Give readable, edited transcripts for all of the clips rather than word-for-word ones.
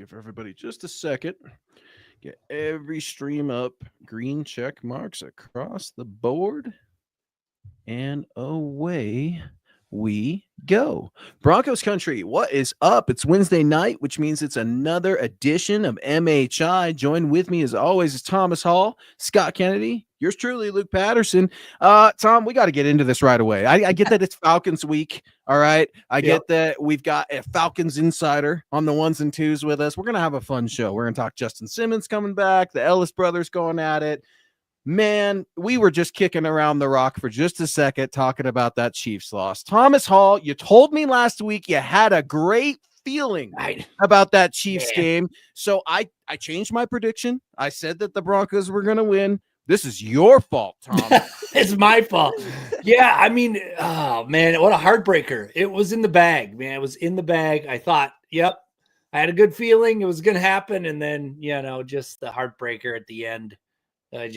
Give everybody just a second. Get every stream up. Green check marks across the board. And away we go. Broncos country, what is up? It's Wednesday night, which means it's another edition of MHI. Join with me as always is Thomas Hall, Scott Kennedy, yours truly, Luke Patterson. Tom, we got to get into this right away. I get that it's Falcons week. All right. I get that we've got a Falcons insider on the ones and twos with us. We're going to have a fun show. We're going to talk Justin Simmons coming back, the Ellis brothers going at it. Man, we were just kicking around the rock for just a second talking about that Chiefs loss. Thomas Hall, you told me last week you had a great feeling about that Chiefs game. So I changed my prediction. I said that the Broncos were going to win. This is your fault, Tom. It's my fault. Yeah, I mean, oh, man, what a heartbreaker. It was in the bag, man. It was in the bag. I thought, yep, I had a good feeling it was going to happen. And then, just the heartbreaker at the end. Sorry,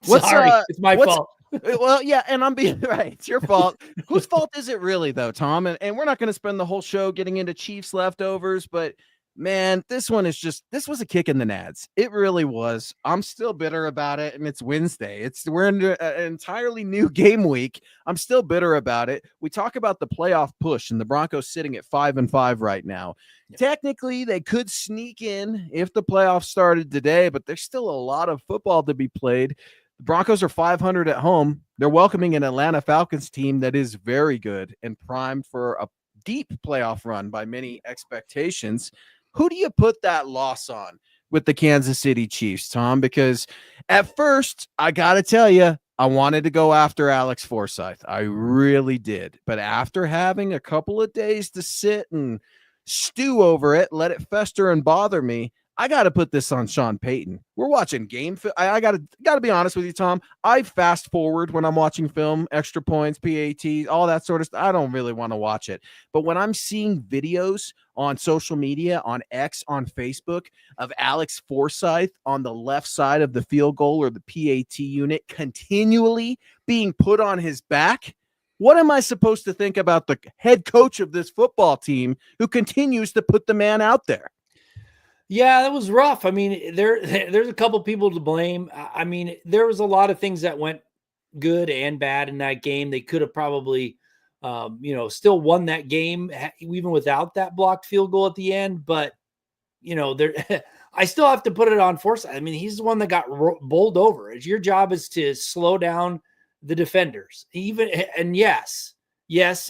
it's my fault. Well, yeah, and I'm being right. It's your fault. Whose fault is it really, though, Tom? And we're not going to spend the whole show getting into Chiefs leftovers, but man, this was a kick in the nads. It really was. I'm still bitter about it, and it's Wednesday. We're in an entirely new game week. I'm still bitter about it. We talk about the playoff push, and the Broncos sitting at 5-5 right now. Yep. Technically, they could sneak in if the playoffs started today, but there's still a lot of football to be played. The Broncos are 500 at home. They're welcoming an Atlanta Falcons team that is very good and primed for a deep playoff run by many expectations. Who do you put that loss on with the Kansas City Chiefs, Tom? Because at first, I got to tell you, I wanted to go after Alex Forsyth. I really did. But after having a couple of days to sit and stew over it, let it fester and bother me, I got to put this on Sean Payton. We're watching game film. I got to be honest with you, Tom. I fast forward when I'm watching film, extra points, PATs, all that sort of stuff. I don't really want to watch it. But when I'm seeing videos on social media, on X, on Facebook of Alex Forsyth on the left side of the field goal or the PAT unit continually being put on his back, what am I supposed to think about the head coach of this football team who continues to put the man out there? Yeah, that was rough. I mean, there's a couple people to blame. I mean, there was a lot of things that went good and bad in that game. They could have probably, still won that game even without that blocked field goal at the end. But, I still have to put it on Forsyth. I mean, he's the one that got bowled over. Your job is to slow down the defenders. Yes,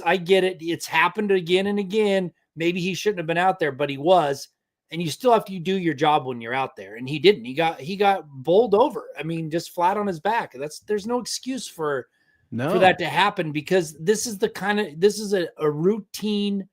I get it. It's happened again and again. Maybe he shouldn't have been out there, but he was. And you still have to do your job when you're out there. And he didn't. He got bowled over. I mean, just flat on his back. There's no excuse for that to happen, because this is a routine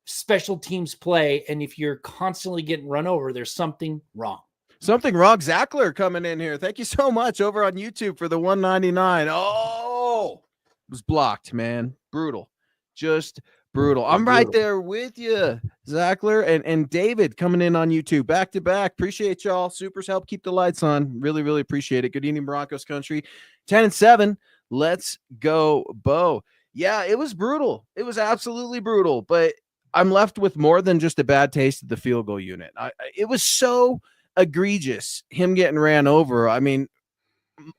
special teams play. And if you're constantly getting run over, there's something wrong. Something wrong. Zackler coming in here. Thank you so much over on YouTube for the 199. Oh, it was blocked, man. Brutal. Just brutal. I'm right there with you, Zackler and David coming in on YouTube back to back. Appreciate y'all. Supers help keep the lights on. Really, really appreciate it. Good evening, Broncos country. 10-7. Let's go, Bo. Yeah, it was brutal. It was absolutely brutal. But I'm left with more than just a bad taste of the field goal unit. It was so egregious, him getting ran over. I mean,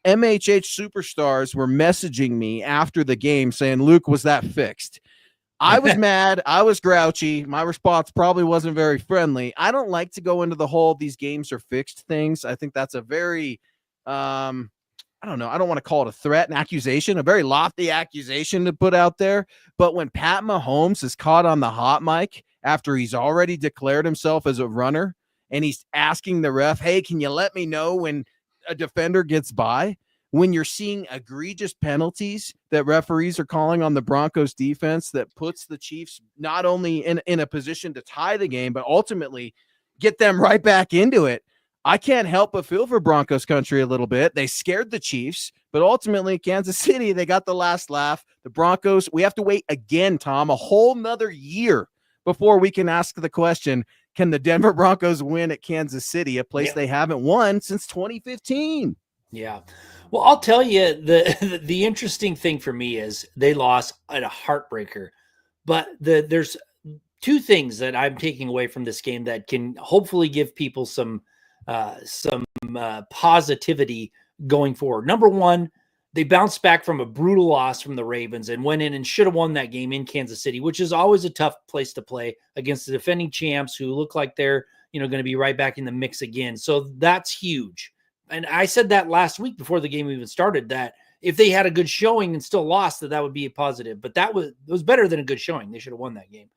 MHH superstars were messaging me after the game saying, Luke, was that fixed? I was mad. I was grouchy. My response probably wasn't very friendly. I don't like to go into the whole these games are fixed things. I think that's a very, I don't know. I don't want to call it a threat, an accusation, a very lofty accusation to put out there. But when Pat Mahomes is caught on the hot mic after he's already declared himself as a runner and he's asking the ref, hey, can you let me know when a defender gets by? When you're seeing egregious penalties that referees are calling on the Broncos defense that puts the Chiefs not only in a position to tie the game, but ultimately get them right back into it, I can't help but feel for Broncos country a little bit. They scared the Chiefs, but ultimately Kansas City, they got the last laugh. The Broncos, we have to wait again, Tom, a whole nother year before we can ask the question, can the Denver Broncos win at Kansas City, a place they haven't won since 2015? Yeah. Well, I'll tell you, the interesting thing for me is they lost at a heartbreaker, but there's two things that I'm taking away from this game that can hopefully give people some positivity going forward. Number one, they bounced back from a brutal loss from the Ravens and went in and should have won that game in Kansas City, which is always a tough place to play against the defending champs who look like they're, going to be right back in the mix again. So that's huge. And I said that last week before the game even started, that if they had a good showing and still lost, that would be a positive. But it was better than a good showing. They should have won that game.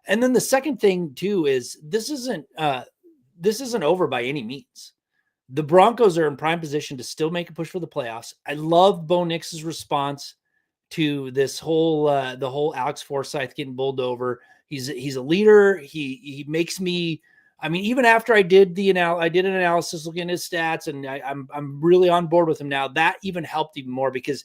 And then the second thing too is this isn't over by any means. The Broncos are in prime position to still make a push for the playoffs. I love Bo Nix's response to this whole the whole Alex Forsyth getting bowled over. He's a leader. He makes me. I mean, even after I did an analysis looking at his stats, and I'm really on board with him now. That even helped even more because,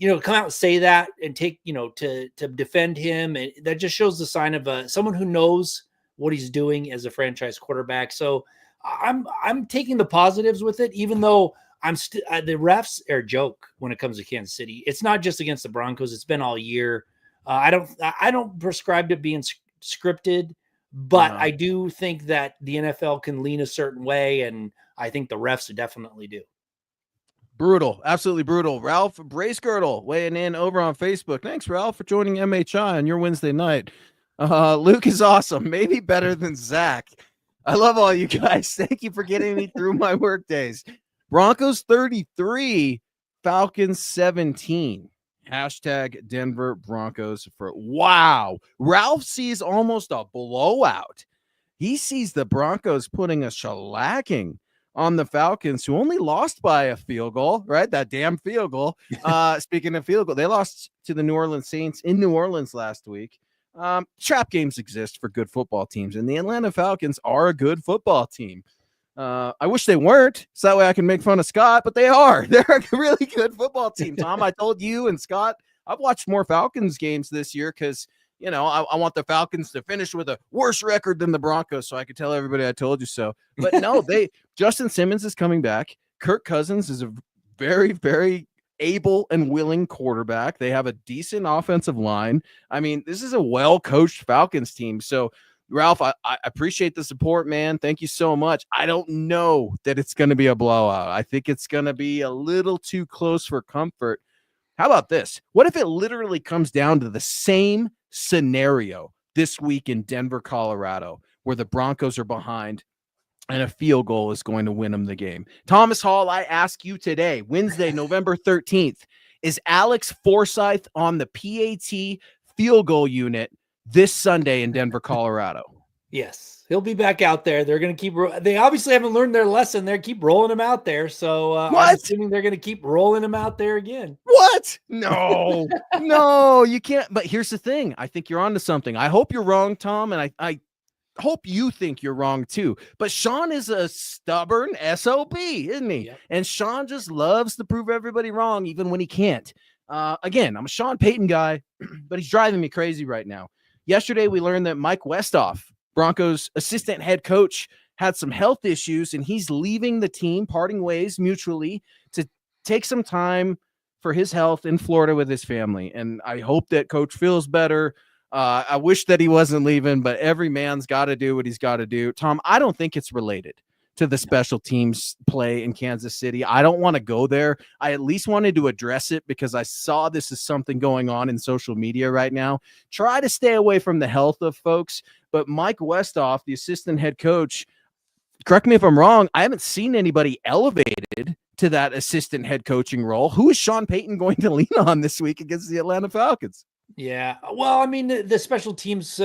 come out and say that and take, to defend him, and that just shows the sign of someone who knows what he's doing as a franchise quarterback. So I'm taking the positives with it, even though the refs are a joke when it comes to Kansas City. It's not just against the Broncos; it's been all year. I don't prescribe to being scripted. But no. I do think that the NFL can lean a certain way, and I think the refs definitely do. Brutal. Absolutely brutal. Ralph Bracegirdle weighing in over on Facebook. Thanks, Ralph, for joining MHI on your Wednesday night. Luke is awesome. Maybe better than Zach. I love all you guys. Thank you for getting me through my work days. Broncos 33, Falcons 17. Hashtag Denver Broncos wow. Ralph sees almost a blowout. He sees the Broncos putting a shellacking on the Falcons, who only lost by a field goal, right? That damn field goal. Speaking of field goal, they lost to the New Orleans Saints in New Orleans last week. Trap games exist for good football teams, and the Atlanta Falcons are a good football team. I wish they weren't, so that way I can make fun of Scott, but they are. They're a really good football team. Tom, I told you and Scott, I've watched more Falcons games this year because, I want the Falcons to finish with a worse record than the Broncos so I could tell everybody I told you so. But no, Justin Simmons is coming back. Kirk Cousins is a very, very able and willing quarterback. They have a decent offensive line. I mean, this is a well-coached Falcons team. So, Ralph, I appreciate the support, man. Thank you so much. I don't know that it's going to be a blowout. I think it's going to be a little too close for comfort. How about this? What if it literally comes down to the same scenario this week in Denver, Colorado, where the Broncos are behind and a field goal is going to win them the game? Thomas Hall, I ask you today, Wednesday, November 13th, is Alex Forsyth on the PAT field goal unit this Sunday in Denver, Colorado? Yes, he'll be back out there. They're going to they obviously haven't learned their lesson. They keep rolling him out there. So I'm assuming they're going to keep rolling him out there again. What? No, no, you can't. But here's the thing. I think you're onto something. I hope you're wrong, Tom. And I hope you think you're wrong too. But Sean is a stubborn SOB, isn't he? Yep. And Sean just loves to prove everybody wrong, even when he can't. Again, I'm a Sean Payton guy, but he's driving me crazy right now. Yesterday, we learned that Mike Westhoff, Broncos assistant head coach, had some health issues, and he's leaving the team, parting ways mutually, to take some time for his health in Florida with his family. And I hope that coach feels better. I wish that he wasn't leaving, but every man's got to do what he's got to do. Tom, I don't think it's related to the special teams play in Kansas City. I don't want to go there. I at least wanted to address it because I saw this is something going on in social media right now. Try to stay away from the health of folks. But Mike Westhoff, the assistant head coach, correct me if I'm wrong, I haven't seen anybody elevated to that assistant head coaching role. Who is Sean Payton going to lean on this week against the Atlanta Falcons? Yeah, well, I mean, the special teams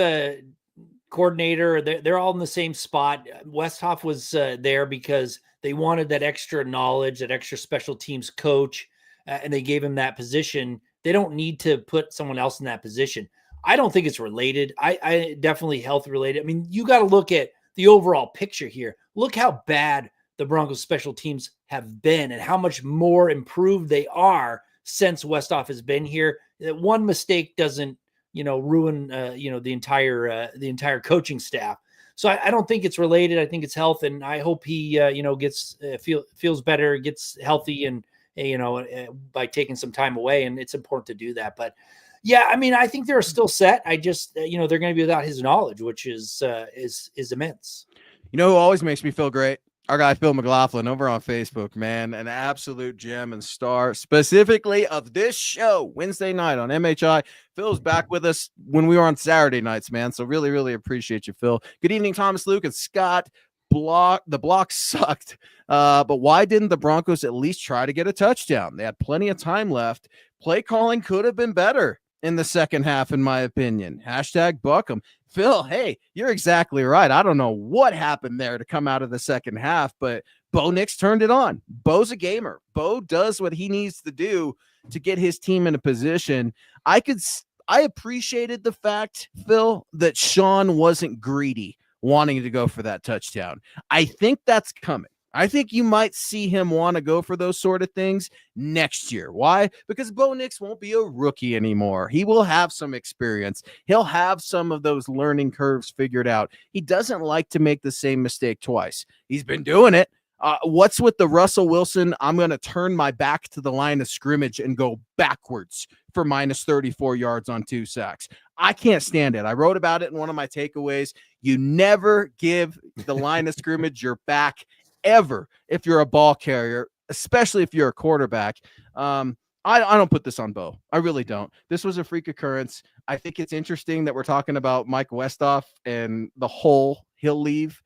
coordinator, they're all in the same spot. Westhoff was there because they wanted that extra knowledge, that extra special teams coach, and they gave him that position. They don't need to put someone else in that position. I don't think it's related. I definitely health related. I mean, you got to look at the overall picture here. Look how bad the Broncos special teams have been and how much more improved they are since Westhoff has been here. One mistake doesn't, ruin, the entire coaching staff. So I don't think it's related. I think it's health, and I hope he, gets feels better, gets healthy, and by taking some time away. And it's important to do that. But Yeah, I mean, I think they're still set. I just, they're going to be without his knowledge, which is immense. You know who always makes me feel great? Our guy Phil McLaughlin over on Facebook, man, an absolute gem and star, specifically of this show Wednesday night on MHI. Phil's back with us when we were on Saturday nights, man. So really, really appreciate you, Phil. Good evening, Thomas, Luke, and Scott. The block sucked, but why didn't the Broncos at least try to get a touchdown? They had plenty of time left. Play calling could have been better in the second half, in my opinion. Hashtag Buckham. Phil, hey, you're exactly right. I don't know what happened there to come out of the second half, but Bo Nix turned it on. Bo's a gamer. Bo does what he needs to do to get his team in a position. I appreciated the fact, Phil, that Sean wasn't greedy wanting to go for that touchdown. I think that's coming. I think you might see him want to go for those sort of things next year. Why? Because Bo Nix won't be a rookie anymore. He will have some experience. He'll have some of those learning curves figured out. He doesn't like to make the same mistake twice. He's been doing it. What's with the Russell Wilson? I'm going to turn my back to the line of scrimmage and go backwards for minus 34 yards on 2 sacks. I can't stand it. I wrote about it in one of my takeaways. You never give the line of scrimmage your back ever if you're a ball carrier, especially if you're a quarterback. I don't put this on Bo. I really don't. This was a freak occurrence. I think it's interesting that we're talking about Mike Westhoff and the whole he'll leave,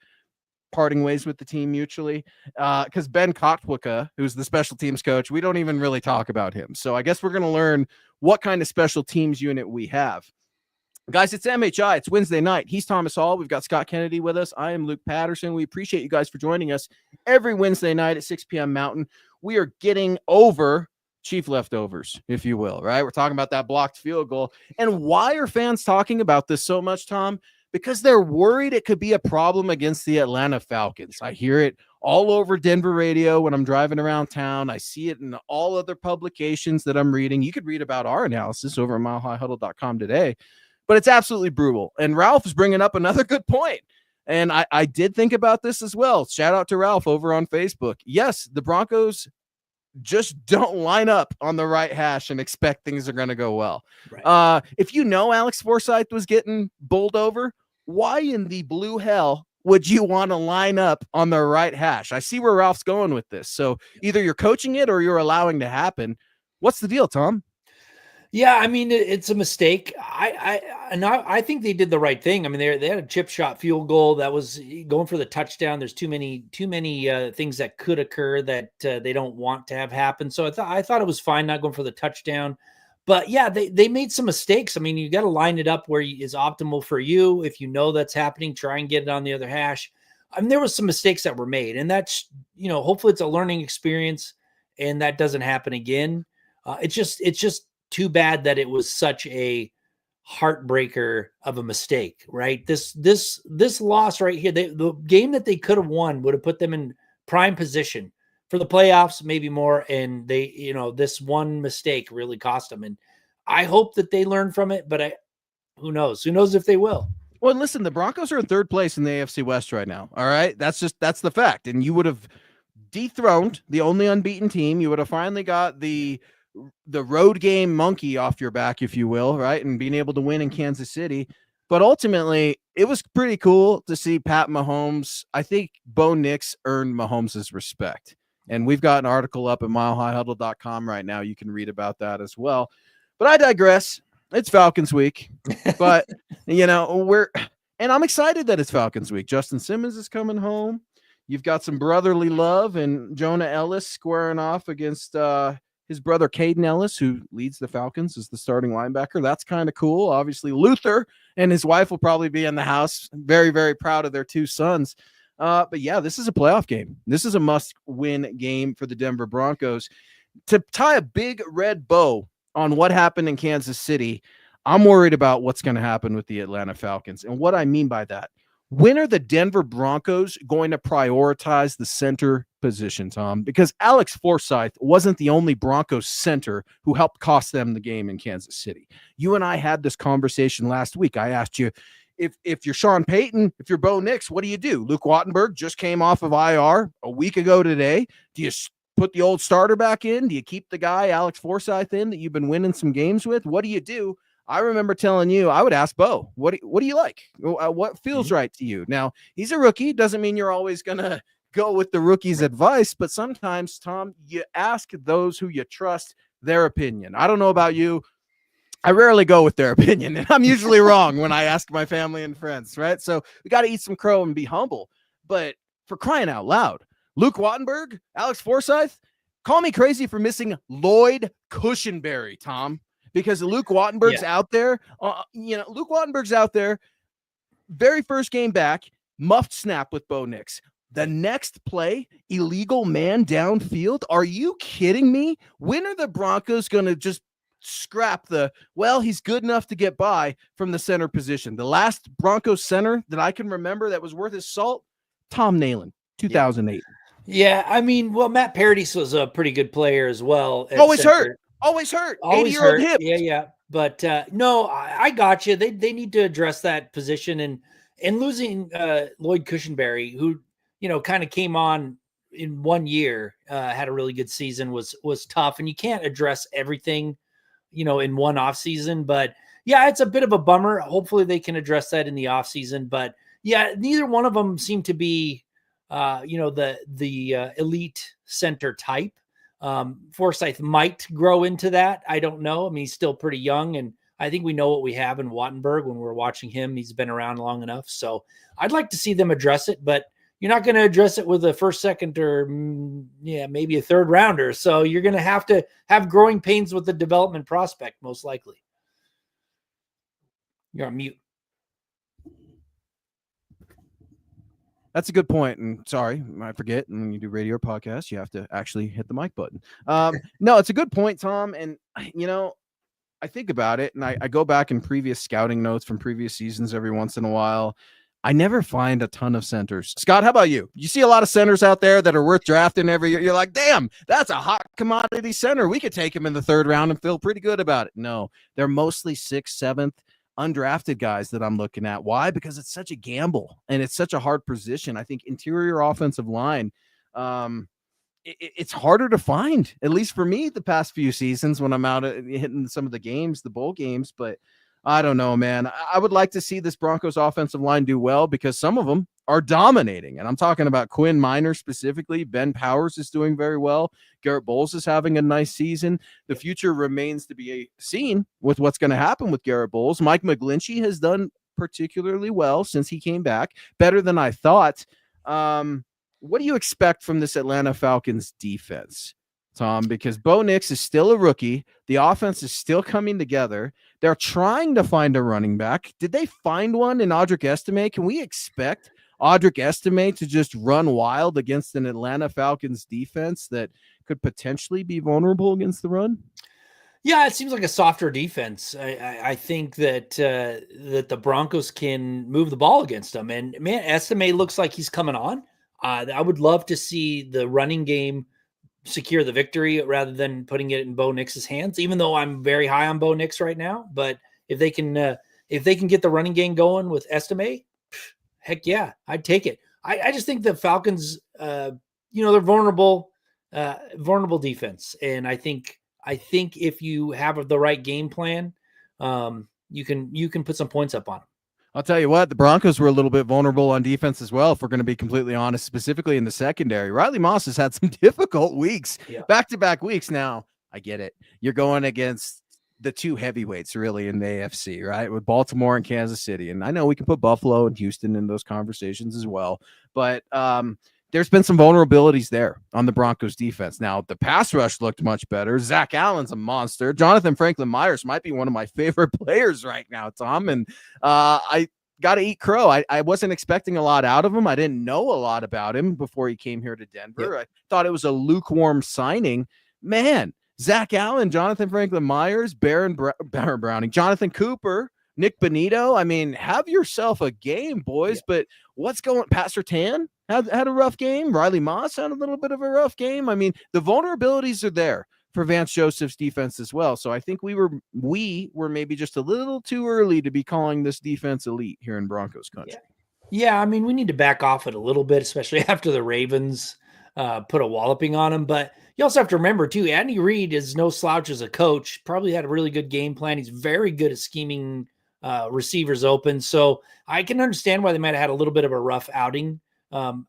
parting ways with the team mutually, because Ben Kotwicka, who's the special teams coach, we don't even really talk about him. So I guess we're going to learn what kind of special teams unit we have. Guys, it's MHI. It's Wednesday night. He's Thomas Hall. We've got Scott Kennedy with us. I am Luke Patterson. We appreciate you guys for joining us every Wednesday night at 6 p.m. Mountain. We are getting over Chief leftovers, if you will, right? We're talking about that blocked field goal. And why are fans talking about this so much, Tom? Because they're worried it could be a problem against the Atlanta Falcons. I hear it all over Denver radio when I'm driving around town. I see it in all other publications that I'm reading. You could read about our analysis over at milehighhuddle.com today. But it's absolutely brutal. And Ralph is bringing up another good point. And I did think about this as well. Shout out to Ralph over on Facebook. Yes, the Broncos just don't line up on the right hash and expect things are going to go well. Right. If you know Alex Forsyth was getting bowled over, why in the blue hell would you want to line up on the right hash? I see where Ralph's going with this. So either you're coaching it or you're allowing to happen. What's the deal, Tom? Yeah, I mean, it's a mistake. I think they did the right thing. I mean, they had a chip shot field goal that was going for the touchdown. There's too many things that could occur that they don't want to have happen. So I thought it was fine not going for the touchdown. But yeah, they made some mistakes. I mean, you got to line it up where is optimal for you. If you know that's happening, try and get it on the other hash. I mean, there was some mistakes that were made, and that's, hopefully it's a learning experience and that doesn't happen again. It's just too bad that it was such a heartbreaker of a mistake, right? This loss right here, the game that they could have won would have put them in prime position for the playoffs, maybe more. And they, this one mistake really cost them. And I hope that they learn from it, but who knows? Who knows if they will? Well, listen, the Broncos are in third place in the AFC West right now. All right. That's the fact. And you would have dethroned the only unbeaten team. You would have finally got the road game monkey off your back, if you will, right? And being able to win in Kansas City. But ultimately, it was pretty cool to see Pat Mahomes. I think Bo Nix earned Mahomes' respect. And we've got an article up at milehighhuddle.com right now. You can read about that as well. But I digress. It's Falcons week. But, and I'm excited that it's Falcons week. Justin Simmons is coming home. You've got some brotherly love and Jonah Ellis squaring off against his brother Caden Ellis, who leads the Falcons as the starting linebacker. That's kind of cool. Obviously, Luther and his wife will probably be in the house. Very, very proud of their 2 sons. But yeah, this is a playoff game. This is a must-win game for the Denver Broncos. To tie a big red bow on what happened in Kansas City, I'm worried about what's going to happen with the Atlanta Falcons. And what I mean by that, when are the Denver Broncos going to prioritize the center position, Tom? Because Alex Forsyth wasn't the only Broncos center who helped cost them the game in Kansas City. You and I had this conversation last week. I asked you, if you're Sean Payton, if you're Bo Nix, what do you do? Luke Wattenberg just came off of IR a week ago today. Do you put the old starter back in? Do you keep the guy, Alex Forsyth, in that you've been winning some games with? What do you do? I remember telling you, I would ask Bo, what do you like? What feels right to you? Now, he's a rookie. Doesn't mean you're always going to go with the rookie's advice, but sometimes, Tom, you ask those who you trust their opinion. I don't know about you. I rarely go with their opinion, and I'm usually wrong when I ask my family and friends, right? So we got to eat some crow and be humble. But for crying out loud, Luke Wattenberg, Alex Forsythe, call me crazy for missing Lloyd Cushenberry, Tom, because Luke Wattenberg's out there. Luke Wattenberg's out there. Very first game back, muffed snap with Bo Nix. The next play, illegal man downfield. Are you kidding me? When are the Broncos going to just scrap he's good enough to get by from the center position? The last Broncos center that I can remember that was worth his salt, Tom Nalen, 2008. Yeah, I mean, Matt Paradis was a pretty good player as well. Always hurt. 80-year-old hip. Yeah. But no, I got you. They need to address that position, and losing Lloyd Cushenberry, who kind of came on in 1 year, had a really good season, was tough, and you can't address everything in one off season. But yeah, it's a bit of a bummer. Hopefully they can address that in the off season. But yeah, neither one of them seem to be the elite center type. Forsythe might grow into that. I don't know. I mean, he's still pretty young, and I think we know what we have in Wattenberg when we're watching him. He's been around long enough. So I'd like to see them address it, but you're not going to address it with a first, second, or maybe a third rounder. So you're going to have growing pains with the development prospect, most likely. You're on mute. That's a good point. And sorry, I forget. And when you do radio or podcast, you have to actually hit the mic button. No, it's a good point, Tom. And, I think about it, and I go back in previous scouting notes from previous seasons every once in a while. I never find a ton of centers. Scott, how about you? You see a lot of centers out there that are worth drafting every year. You're like, damn, that's a hot commodity center. We could take him in the third round and feel pretty good about it. No, they're mostly 6th, 7th undrafted guys that I'm looking at. Why? Because it's such a gamble and it's such a hard position. I think interior offensive line, it's harder to find, at least for me, the past few seasons when I'm out hitting some of the games, the bowl games. But I don't know, man. I would like to see this Broncos offensive line do well because some of them are dominating. And I'm talking about Quinn Minor specifically. Ben Powers is doing very well. Garrett Bowles is having a nice season. The future remains to be seen with what's going to happen with Garrett Bowles. Mike McGlinchey has done particularly well since he came back, better than I thought. What do you expect from this Atlanta Falcons defense, Tom? Because Bo Nix is still a rookie. The offense is still coming together. They're trying to find a running back. Did they find one in Audric Estime? Can we expect Audric Estime to just run wild against an Atlanta Falcons defense that could potentially be vulnerable against the run? Yeah, it seems like a softer defense. I think that the Broncos can move the ball against them. And man, Estime looks like he's coming on. I would love to see the running game secure the victory rather than putting it in Bo Nix's hands, even though I'm very high on Bo Nix right now. But if they can get the running game going with Estime, heck yeah, I'd take it. I just think the Falcons, they're vulnerable defense. And I think if you have the right game plan, you can put some points up on them. I'll tell you what, the Broncos were a little bit vulnerable on defense as well, if we're going to be completely honest, specifically in the secondary. Riley Moss has had some difficult weeks, back-to-back weeks. Now, I get it. You're going against the two heavyweights, really, in the AFC, right, with Baltimore and Kansas City. And I know we can put Buffalo and Houston in those conversations as well. But there's been some vulnerabilities there on the Broncos defense. Now, the pass rush looked much better. Zach Allen's a monster. Jonathan Franklin Myers might be one of my favorite players right now, Tom. And I got to eat crow. I wasn't expecting a lot out of him. I didn't know a lot about him before he came here to Denver. I thought it was a lukewarm signing. Man, Zach Allen, Jonathan Franklin Myers, Baron Browning, Jonathan Cooper, Nick Bonito. I mean, have yourself a game, boys. But what's going on? Pat Surtain had a rough game. Riley Moss had a little bit of a rough game. I mean, the vulnerabilities are there for Vance Joseph's defense as well. So I think we were maybe just a little too early to be calling this defense elite here in Broncos country. Yeah, I mean, we need to back off it a little bit, especially after the Ravens put a walloping on them. But You also have to remember, too, Andy Reid is no slouch as a coach. Probably had a really good game plan. He's very good at scheming receivers open. So I can understand why they might have had a little bit of a rough outing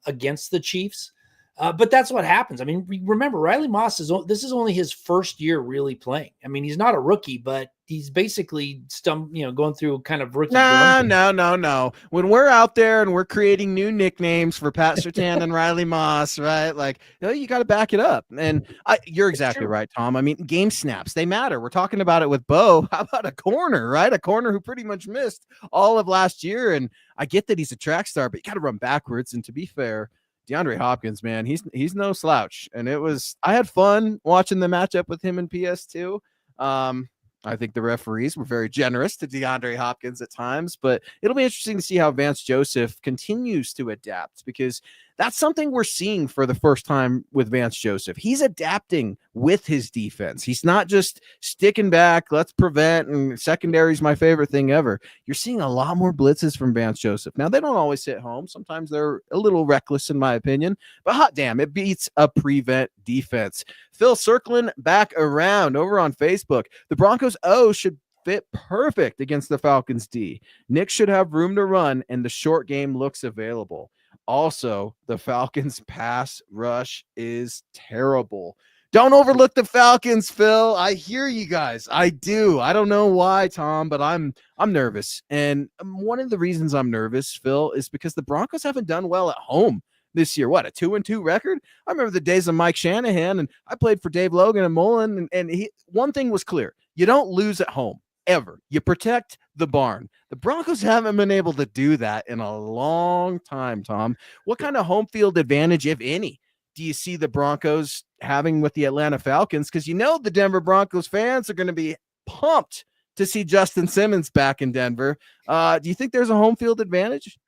against the Chiefs. But that's what happens. I mean, remember, Riley Moss this is only his first year really playing. I mean, he's not a rookie, but he's basically going through kind of rookie. No. When we're out there and we're creating new nicknames for Pat Surtain and Riley Moss, right? Like, you got to back it up. And you're exactly right, Tom. I mean, game snaps, they matter. We're talking about it with Bo. How about a corner, right? A corner who pretty much missed all of last year. And I get that he's a track star, but you got to run backwards. And to be fair, DeAndre Hopkins, man, he's no slouch. And I had fun watching the matchup with him in PS2. I think the referees were very generous to DeAndre Hopkins at times, but it'll be interesting to see how Vance Joseph continues to adapt, because that's something we're seeing for the first time with Vance Joseph. He's adapting with his defense. He's not just sticking back, let's prevent, and secondary is my favorite thing ever. You're seeing a lot more blitzes from Vance Joseph. Now, they don't always hit home. Sometimes they're a little reckless, in my opinion, but hot damn, it beats a prevent defense. Phil circling back around over on Facebook. The Broncos O should fit perfect against the Falcons D. Nick should have room to run, and the short game looks available. Also, the Falcons pass rush is terrible. Don't overlook the Falcons, Phil. I hear you guys. I do. I don't know why, Tom, but I'm nervous. And one of the reasons I'm nervous, Phil, is because the Broncos haven't done well at home this year. What, a 2-2 record? I remember the days of Mike Shanahan, and I played for Dave Logan and Mullen, and one thing was clear. You don't lose at home, ever. You protect the barn. The Broncos haven't been able to do that in a long time, Tom. What kind of home field advantage, if any, do you see the Broncos having with the Atlanta Falcons? Because the Denver Broncos fans are going to be pumped to see Justin Simmons back in Denver. Do you think there's a home field advantage?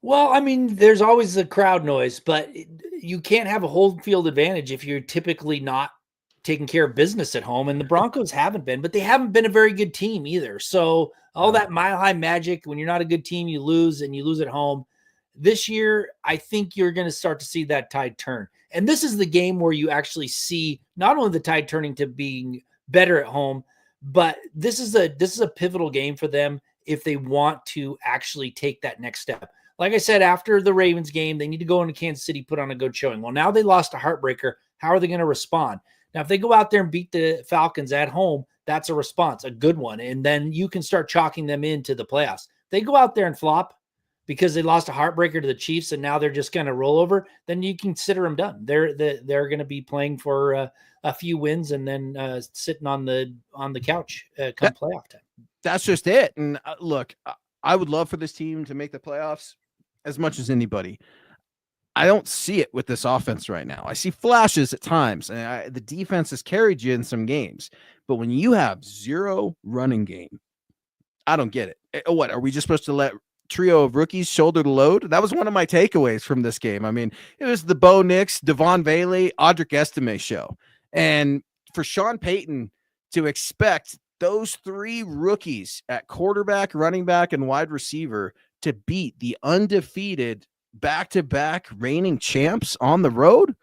Well, I mean, there's always the crowd noise, but you can't have a home field advantage if you're typically not taking care of business at home. And the Broncos haven't been, but they haven't been a very good team either. So all that mile high magic, when you're not a good team, you lose, and you lose at home. This year, I think you're going to start to see that tide turn. And this is the game where you actually see not only the tide turning to being better at home, but this is a pivotal game for them if they want to actually take that next step. Like I said, after the Ravens game, they need to go into Kansas City, put on a good showing. Well, now they lost a heartbreaker. How are they going to respond? Now, if they go out there and beat the Falcons at home, that's a response, a good one. And then you can start chalking them into the playoffs. They go out there and flop because they lost a heartbreaker to the Chiefs and now they're just going to roll over, then you consider them done. They're going to be playing for a few wins and then sitting on the couch come playoff time. That's just it. And look, I would love for this team to make the playoffs as much as anybody. I don't see it with this offense right now. I see flashes at times, and the defense has carried you in some games. But when you have zero running game, I don't get it. What, are we just supposed to let trio of rookies shoulder the load? That was one of my takeaways from this game. I mean, it was the Bo Nix, Devon Bailey, Audric Estime show. And for Sean Payton to expect those three rookies at quarterback, running back, and wide receiver to beat the undefeated back-to-back reigning champs on the road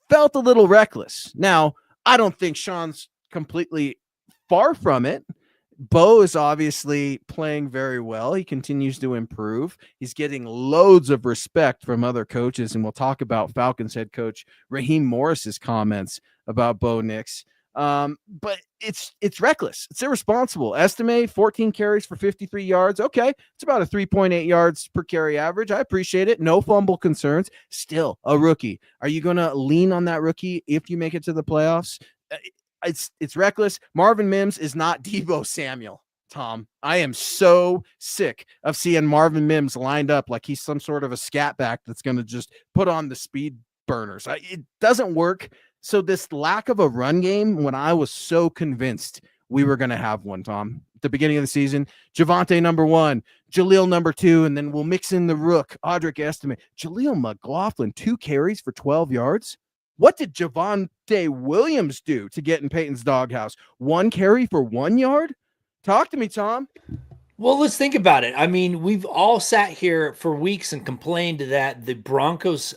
felt a little reckless. Now, I don't think Sean's completely far from it. Bo is obviously playing very well. He continues to improve. He's getting loads of respect from other coaches, and we'll talk about Falcons head coach Raheem Morris's comments about Bo Nix. But it's reckless. It's irresponsible. Estimate 14 carries for 53 yards. Okay. It's about a 3.8 yards per carry average. I appreciate it. No fumble concerns. Still a rookie. Are you going to lean on that rookie if you make it to the playoffs? It's reckless. Marvin Mims is not Deebo Samuel, Tom. I am so sick of seeing Marvin Mims lined up like he's some sort of a scat back that's going to just put on the speed burners. It doesn't work. So this lack of a run game, when I was so convinced we were going to have one, Tom, at the beginning of the season, Javonte number 1, Jaleel number 2, and then we'll mix in the rook, Audric Estime. Jaleel McLaughlin, 2 carries for 12 yards. What did Javonte Williams do to get in Peyton's doghouse? 1 carry for 1 yard? Talk to me, Tom. Well, let's think about it. I mean, we've all sat here for weeks and complained that the Broncos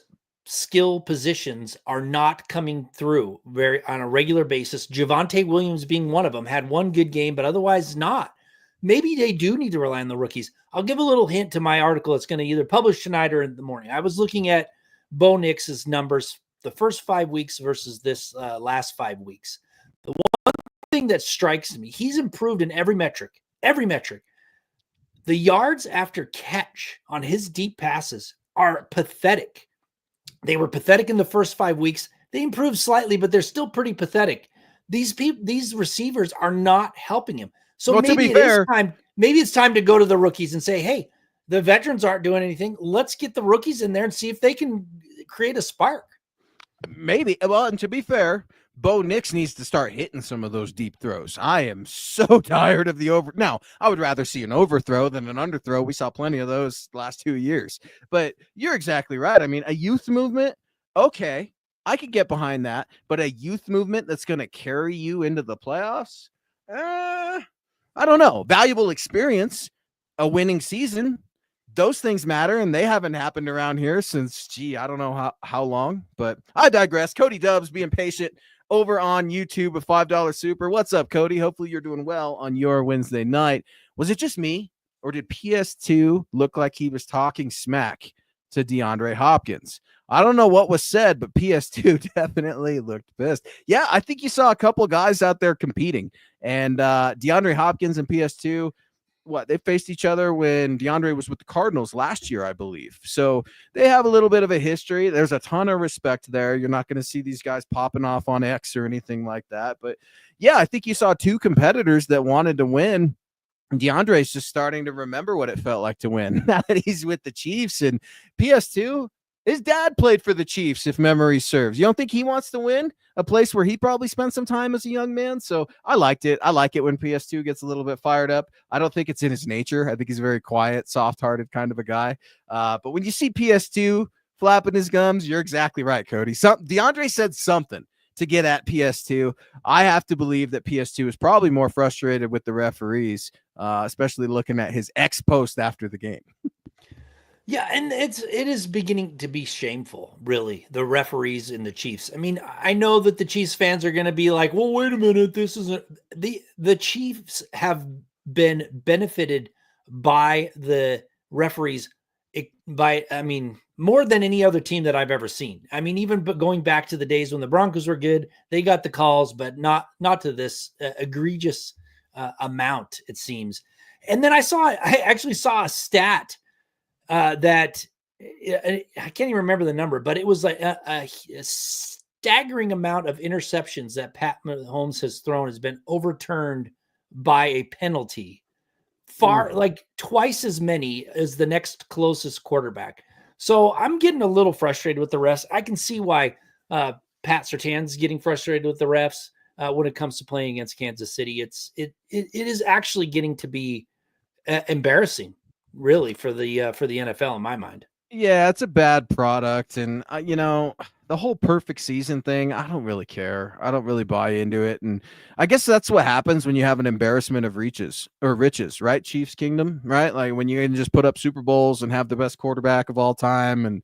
skill positions are not coming through on a regular basis. Javonte Williams being one of them, had one good game, but otherwise not. Maybe they do need to rely on the rookies. I'll give a little hint to my article. It's going to either publish tonight or in the morning. I was looking at Bo Nix's numbers the first 5 weeks versus this last 5 weeks. The one thing that strikes me, he's improved in every metric. The yards after catch on his deep passes are pathetic. They were pathetic in the first 5 weeks. They improved slightly, but they're still pretty pathetic. These receivers are not helping him. So well, maybe it's time to go to the rookies and say, hey, the veterans aren't doing anything. Let's get the rookies in there and see if they can create a spark. Maybe. Well, and to be fair, Bo Nix needs to start hitting some of those deep throws. I am so tired of the over. Now, I would rather see an overthrow than an underthrow. We saw plenty of those last 2 years. But you're exactly right. I mean, a youth movement, okay, I could get behind that. But a youth movement that's going to carry you into the playoffs? I don't know. Valuable experience, a winning season, those things matter, and they haven't happened around here since, I don't know how long. But I digress. Cody Dubs being patient over on YouTube, a $5 super. What's up, Cody? Hopefully you're doing well on your Wednesday night. Was it just me, or did PS2 look like he was talking smack to DeAndre Hopkins? I don't know what was said, but PS2 definitely looked pissed. Yeah, I think you saw a couple of guys out there competing, and DeAndre Hopkins and PS2, they faced each other when DeAndre was with the Cardinals last year, I believe. So they have a little bit of a history. There's a ton of respect there. You're not going to see these guys popping off on X or anything like that. But yeah, I think you saw two competitors that wanted to win. DeAndre's just starting to remember what it felt like to win now that he's with the Chiefs. And PS2, his dad played for the Chiefs, if memory serves. You don't think he wants to win a place where he probably spent some time as a young man? So I liked it. I like it when PS2 gets a little bit fired up. I don't think it's in his nature. I think he's a very quiet, soft-hearted kind of a guy. But when you see PS2 flapping his gums, you're exactly right, Cody. DeAndre said something to get at PS2. I have to believe that PS2 is probably more frustrated with the referees, especially looking at his ex post after the game. Yeah, and it is beginning to be shameful, really, the referees and the Chiefs. I mean, I know that the Chiefs fans are going to be like, well, wait a minute, this isn't the Chiefs have been benefited by the referees more than any other team that I've ever seen. I mean, even going back to the days when the Broncos were good, they got the calls, but not to this egregious amount, it seems. And then I actually saw a stat that I can't even remember the number, but it was like a staggering amount of interceptions that Pat Mahomes has thrown has been overturned by a penalty, like twice as many as the next closest quarterback. So I'm getting a little frustrated with the refs. I can see why Pat Surtain's getting frustrated with the refs when it comes to playing against Kansas City. It is actually getting to be embarrassing, really, for the NFL in my mind. Yeah, it's a bad product. And, the whole perfect season thing, I don't really care. I don't really buy into it. And I guess that's what happens when you have an embarrassment of riches, right? Chiefs Kingdom, right? Like when you can just put up Super Bowls and have the best quarterback of all time. And,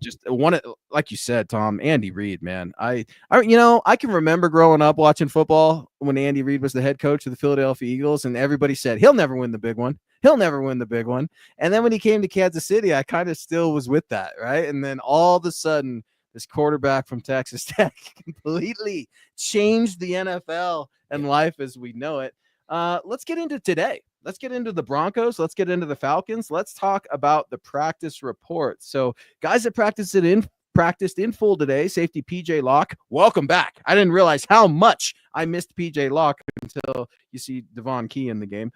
just one, like you said, Tom, Andy Reid, man. I can remember growing up watching football when Andy Reid was the head coach of the Philadelphia Eagles, and everybody said, he'll never win the big one. He'll never win the big one. And then when he came to Kansas City, I kind of still was with that, right? And then all of a sudden, this quarterback from Texas Tech completely changed the NFL and life as we know it. Let's get into today. Let's get into the Broncos. Let's get into the Falcons. Let's talk about the practice report. So guys that practiced in full today, safety PJ Locke, welcome back. I didn't realize how much I missed PJ Locke until you see Devon Key in the game.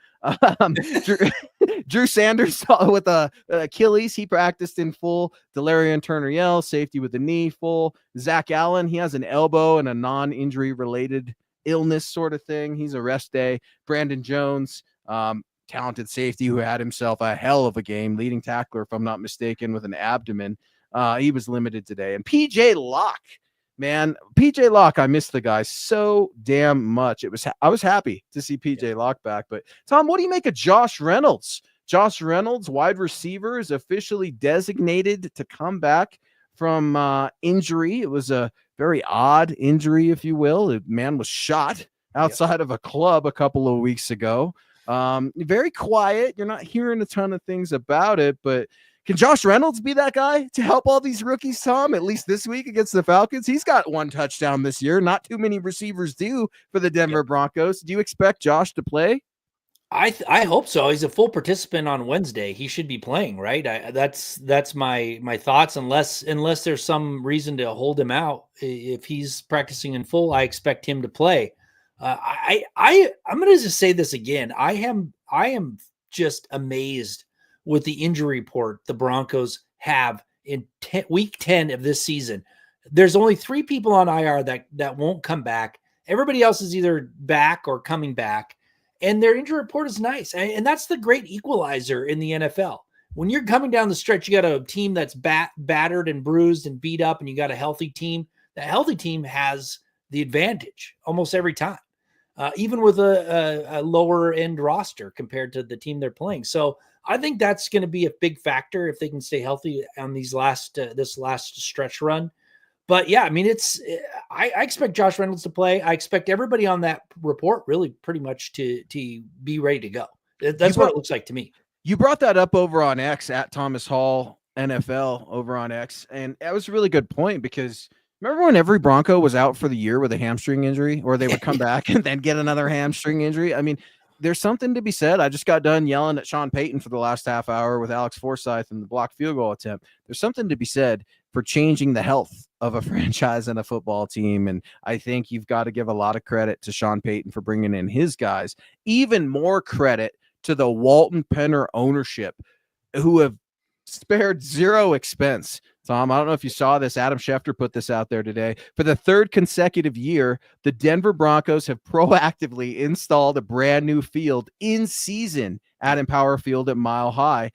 Drew Sanders with Achilles, he practiced in full. Delarian Turner-Yell, safety with the knee, full. Zach Allen, he has an elbow and a non-injury related illness sort of thing. He's a rest day. Brandon Jones, talented safety who had himself a hell of a game, leading tackler, if I'm not mistaken, with an abdomen. He was limited today. And PJ Locke, man, PJ Locke, I missed the guy so damn much. I was happy to see PJ Locke back. But Tom, what do you make of Josh Reynolds? Josh Reynolds, wide receiver, is officially designated to come back from injury. It was a very odd injury, if you will. The man was shot outside of a club a couple of weeks ago. Very quiet. You're not hearing a ton of things about it, but can Josh Reynolds be that guy to help all these rookies, Tom, at least this week against the Falcons? He's got 1 touchdown this year. Not too many receivers do for the Denver Broncos. Do you expect Josh to play? I hope so. He's a full participant on Wednesday. He should be playing, right? That's my thoughts. Unless there's some reason to hold him out, if he's practicing in full, I expect him to play. I'm going to just say this again. I am just amazed with the injury report the Broncos have in week 10 of this season. There's only 3 people on IR that won't come back. Everybody else is either back or coming back. And their injury report is nice. And that's the great equalizer in the NFL. When you're coming down the stretch, you got a team that's battered and bruised and beat up, and you got a healthy team. The healthy team has the advantage almost every time, even with a lower end roster compared to the team they're playing. So I think that's going to be a big factor if they can stay healthy on these this last stretch run. But yeah, I mean, I expect Josh Reynolds to play. I expect everybody on that report really pretty much to be ready to go. That's what it looks like to me. You brought that up over on X at Thomas Hall NFL over on X. And that was a really good point, because remember when every Bronco was out for the year with a hamstring injury, or they would come back and then get another hamstring injury? I mean, there's something to be said. I just got done yelling at Sean Payton for the last half hour with Alex Forsythe and the blocked field goal attempt. There's something to be said for changing the health of a franchise and a football team. And I think you've got to give a lot of credit to Sean Payton for bringing in his guys. Even more credit to the Walton Penner ownership, who have spared zero expense. Tom, I don't know if you saw this. Adam Schefter put this out there today. For the 3rd consecutive year, the Denver Broncos have proactively installed a brand new field in season at Empower Field at Mile High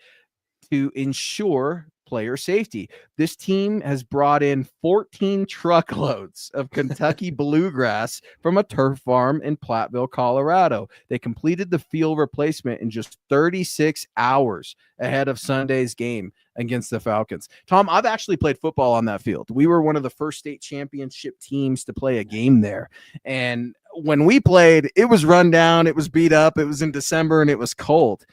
to ensure player safety. This team has brought in 14 truckloads of Kentucky bluegrass from a turf farm in Platteville, Colorado. They completed the field replacement in just 36 hours ahead of Sunday's game against the Falcons. Tom, I've actually played football on that field. We were one of the first state championship teams to play a game there. And when we played, it was run down, it was beat up, it was in December, and it was cold.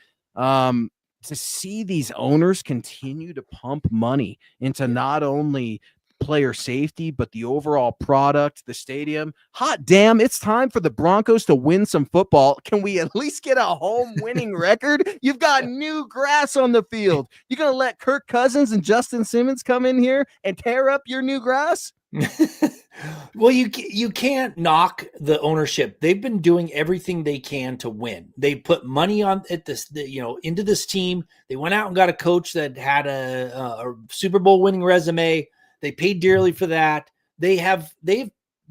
To see these owners continue to pump money into not only player safety, but the overall product, the stadium. Hot damn, it's time for the Broncos to win some football. Can we at least get a home winning record? You've got new grass on the field. You're going to let Kirk Cousins and Justin Simmons come in here and tear up your new grass? Well, you can't knock the ownership. They've been doing everything they can to win. They put money on at this, into this team. They went out and got a coach that had a Super Bowl winning resume. They paid dearly for that. They've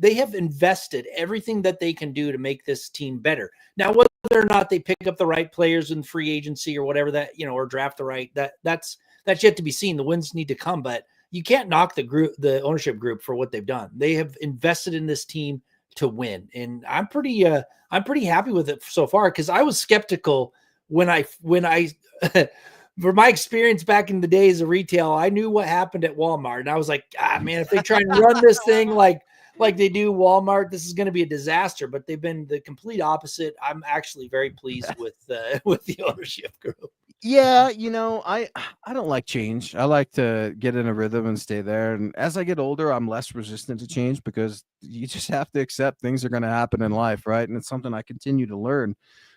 invested everything that they can do to make this team better. Now, whether or not they pick up the right players in free agency or whatever that, or draft the right, that's yet to be seen. The wins need to come, but you can't knock the ownership group for what they've done. They have invested in this team to win. And I'm pretty happy with it so far, because I was skeptical when I for my experience back in the days of retail, I knew what happened at Walmart. And I was like, man, if they try and run this thing like they do Walmart, this is going to be a disaster. But they've been the complete opposite. I'm actually very pleased with the ownership group. Yeah, I don't like change. I like to get in a rhythm and stay there. And as I get older, I'm less resistant to change, because you just have to accept things are going to happen in life, right? And it's something I continue to learn.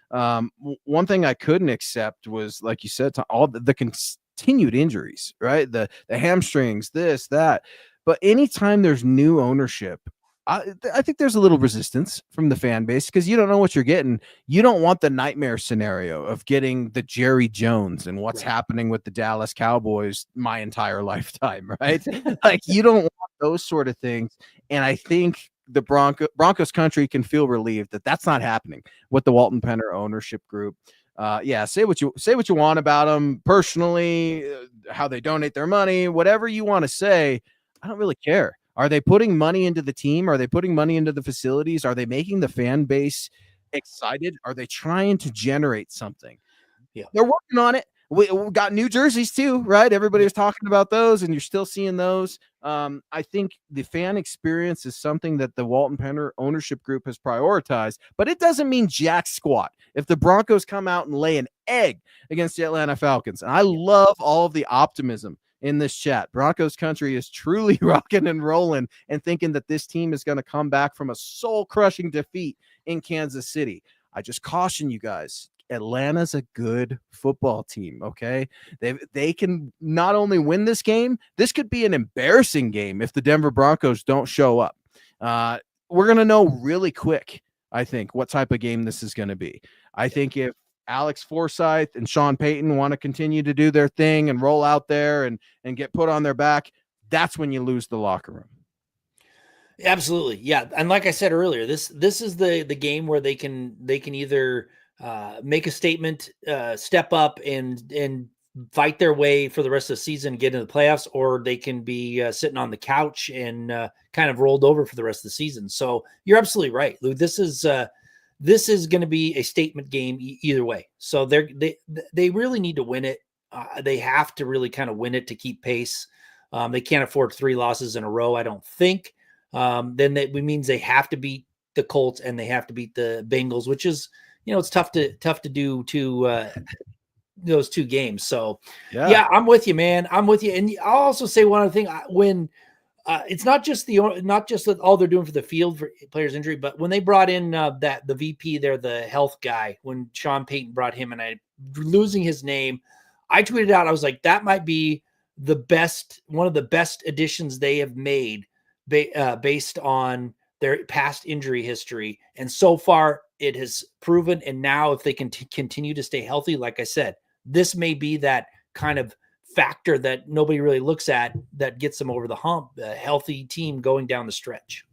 One thing I couldn't accept was, like you said, all the continued injuries, right? The hamstrings, this, that. But anytime there's new ownership, I think there's a little resistance from the fan base, because you don't know what you're getting. You don't want the nightmare scenario of getting the Jerry Jones and what's happening with the Dallas Cowboys my entire lifetime, right? Like, you don't want those sort of things. And I think the Broncos country can feel relieved that that's not happening with the Walton Penner ownership group. Say what you want about them personally, how they donate their money, whatever you want to say. I don't really care. Are they putting money into the team? Are they putting money into the facilities? Are they making the fan base excited? Are they trying to generate something? Yeah, they're working on it. We got new jerseys too, right? Everybody was talking about those, and you're still seeing those. I think the fan experience is something that the Walton Penner ownership group has prioritized, but it doesn't mean jack squat if the Broncos come out and lay an egg against the Atlanta Falcons. And I love all of the optimism in this chat. Broncos country is truly rocking and rolling and thinking that this team is going to come back from a soul-crushing defeat in Kansas City. I just caution you guys. Atlanta's a good football team, okay? They can not only win this game, this could be an embarrassing game if the Denver Broncos don't show up. We're going to know really quick, I think, what type of game this is going to be. I think if Alex Forsythe and Sean Payton want to continue to do their thing and roll out there and get put on their back, that's when you lose the locker room. Absolutely. Yeah. And like I said earlier, this is the game where they can either make a statement, step up and fight their way for the rest of the season, get into the playoffs, or they can be sitting on the couch and kind of rolled over for the rest of the season. So you're absolutely right, Lou. This is going to be a statement game either way. So they really need to win it. They have to really kind of win it to keep pace. They can't afford 3 losses in a row, I don't think. Then that means they have to beat the Colts and they have to beat the Bengals, which is, it's tough to do to those 2 games. So yeah, I'm with you, man. I'm with you. And I'll also say one other thing. When it's not just that all they're doing for the field for players injury, but when they brought in the VP there, the health guy, when Sean Payton brought him, and I losing his name, I tweeted out, I was like, that might be one of the best additions they have made based on their past injury history. And so far it has proven. And now if they can continue to stay healthy, like I said, this may be that kind of factor that nobody really looks at that gets them over the hump, a healthy team going down the stretch.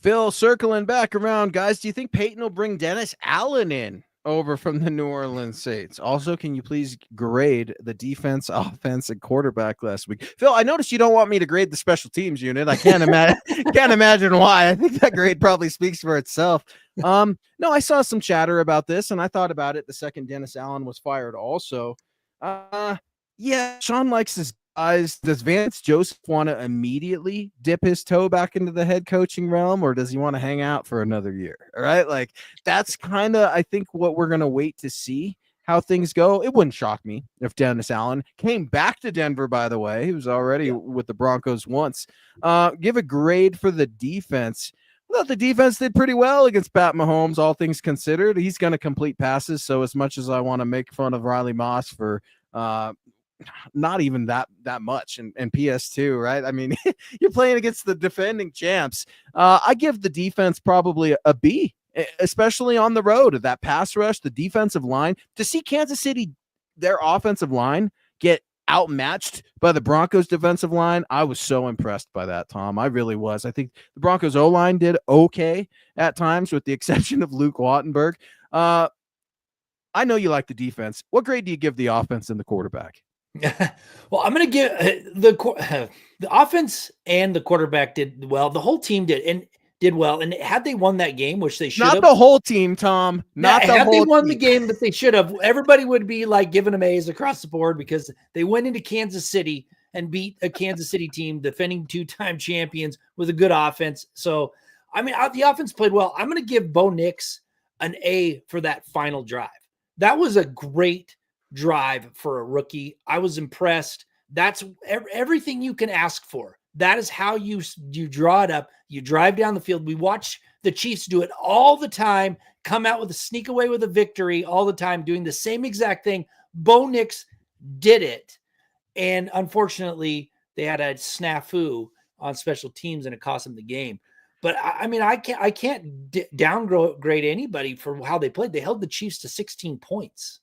Phil, circling back around, guys, do you think Peyton will bring Dennis Allen in over from the New Orleans Saints? Also, can you please grade the defense, offense, and quarterback last week? Phil, I noticed you don't want me to grade the special teams unit. I can't imagine why. I think that grade probably speaks for itself. No, I saw some chatter about this, and I thought about it the second Dennis Allen was fired also. Yeah, Sean likes his guys. Does Vance Joseph want to immediately dip his toe back into the head coaching realm, or does he want to hang out for another year? All right, like that's kind of, I think, what we're going to wait to see how things go. It wouldn't shock me if Dennis Allen came back to Denver, by the way. He was already with the Broncos once. Give a grade for the defense. I thought the defense did pretty well against Pat Mahomes, all things considered. He's going to complete passes, so as much as I want to make fun of Riley Moss for not even that much and PS2, right? I mean, you're playing against the defending champs. I give the defense probably a B, especially on the road. That pass rush, the defensive line, to see Kansas City, their offensive line, get outmatched by the Broncos defensive line. I was so impressed by that, Tom. I really was. I think the Broncos O-line did okay at times, with the exception of Luke Wattenberg. I know you like the defense. What grade do you give the offense and the quarterback? Well, I'm going to give the offense and the quarterback did well. The whole team did well. And had they won that game, which they should have. Not the whole team, Tom. Not the whole team. Had they won the game that they should have, everybody would be like giving them A's across the board, because they went into Kansas City and beat a Kansas City team, defending 2-time champions, with a good offense. So, I mean, the offense played well. I'm going to give Bo Nix an A for that final drive. That was a great drive for a rookie. I was impressed. That's everything you can ask for. That is how you draw it up. You drive down the field. We watch the Chiefs do it all the time, come out with a sneak away with a victory all the time, doing the same exact thing. Bo Nix did it. And unfortunately, they had a snafu on special teams and it cost them the game. But I mean, I can't downgrade anybody for how they played. They held the Chiefs to 16 points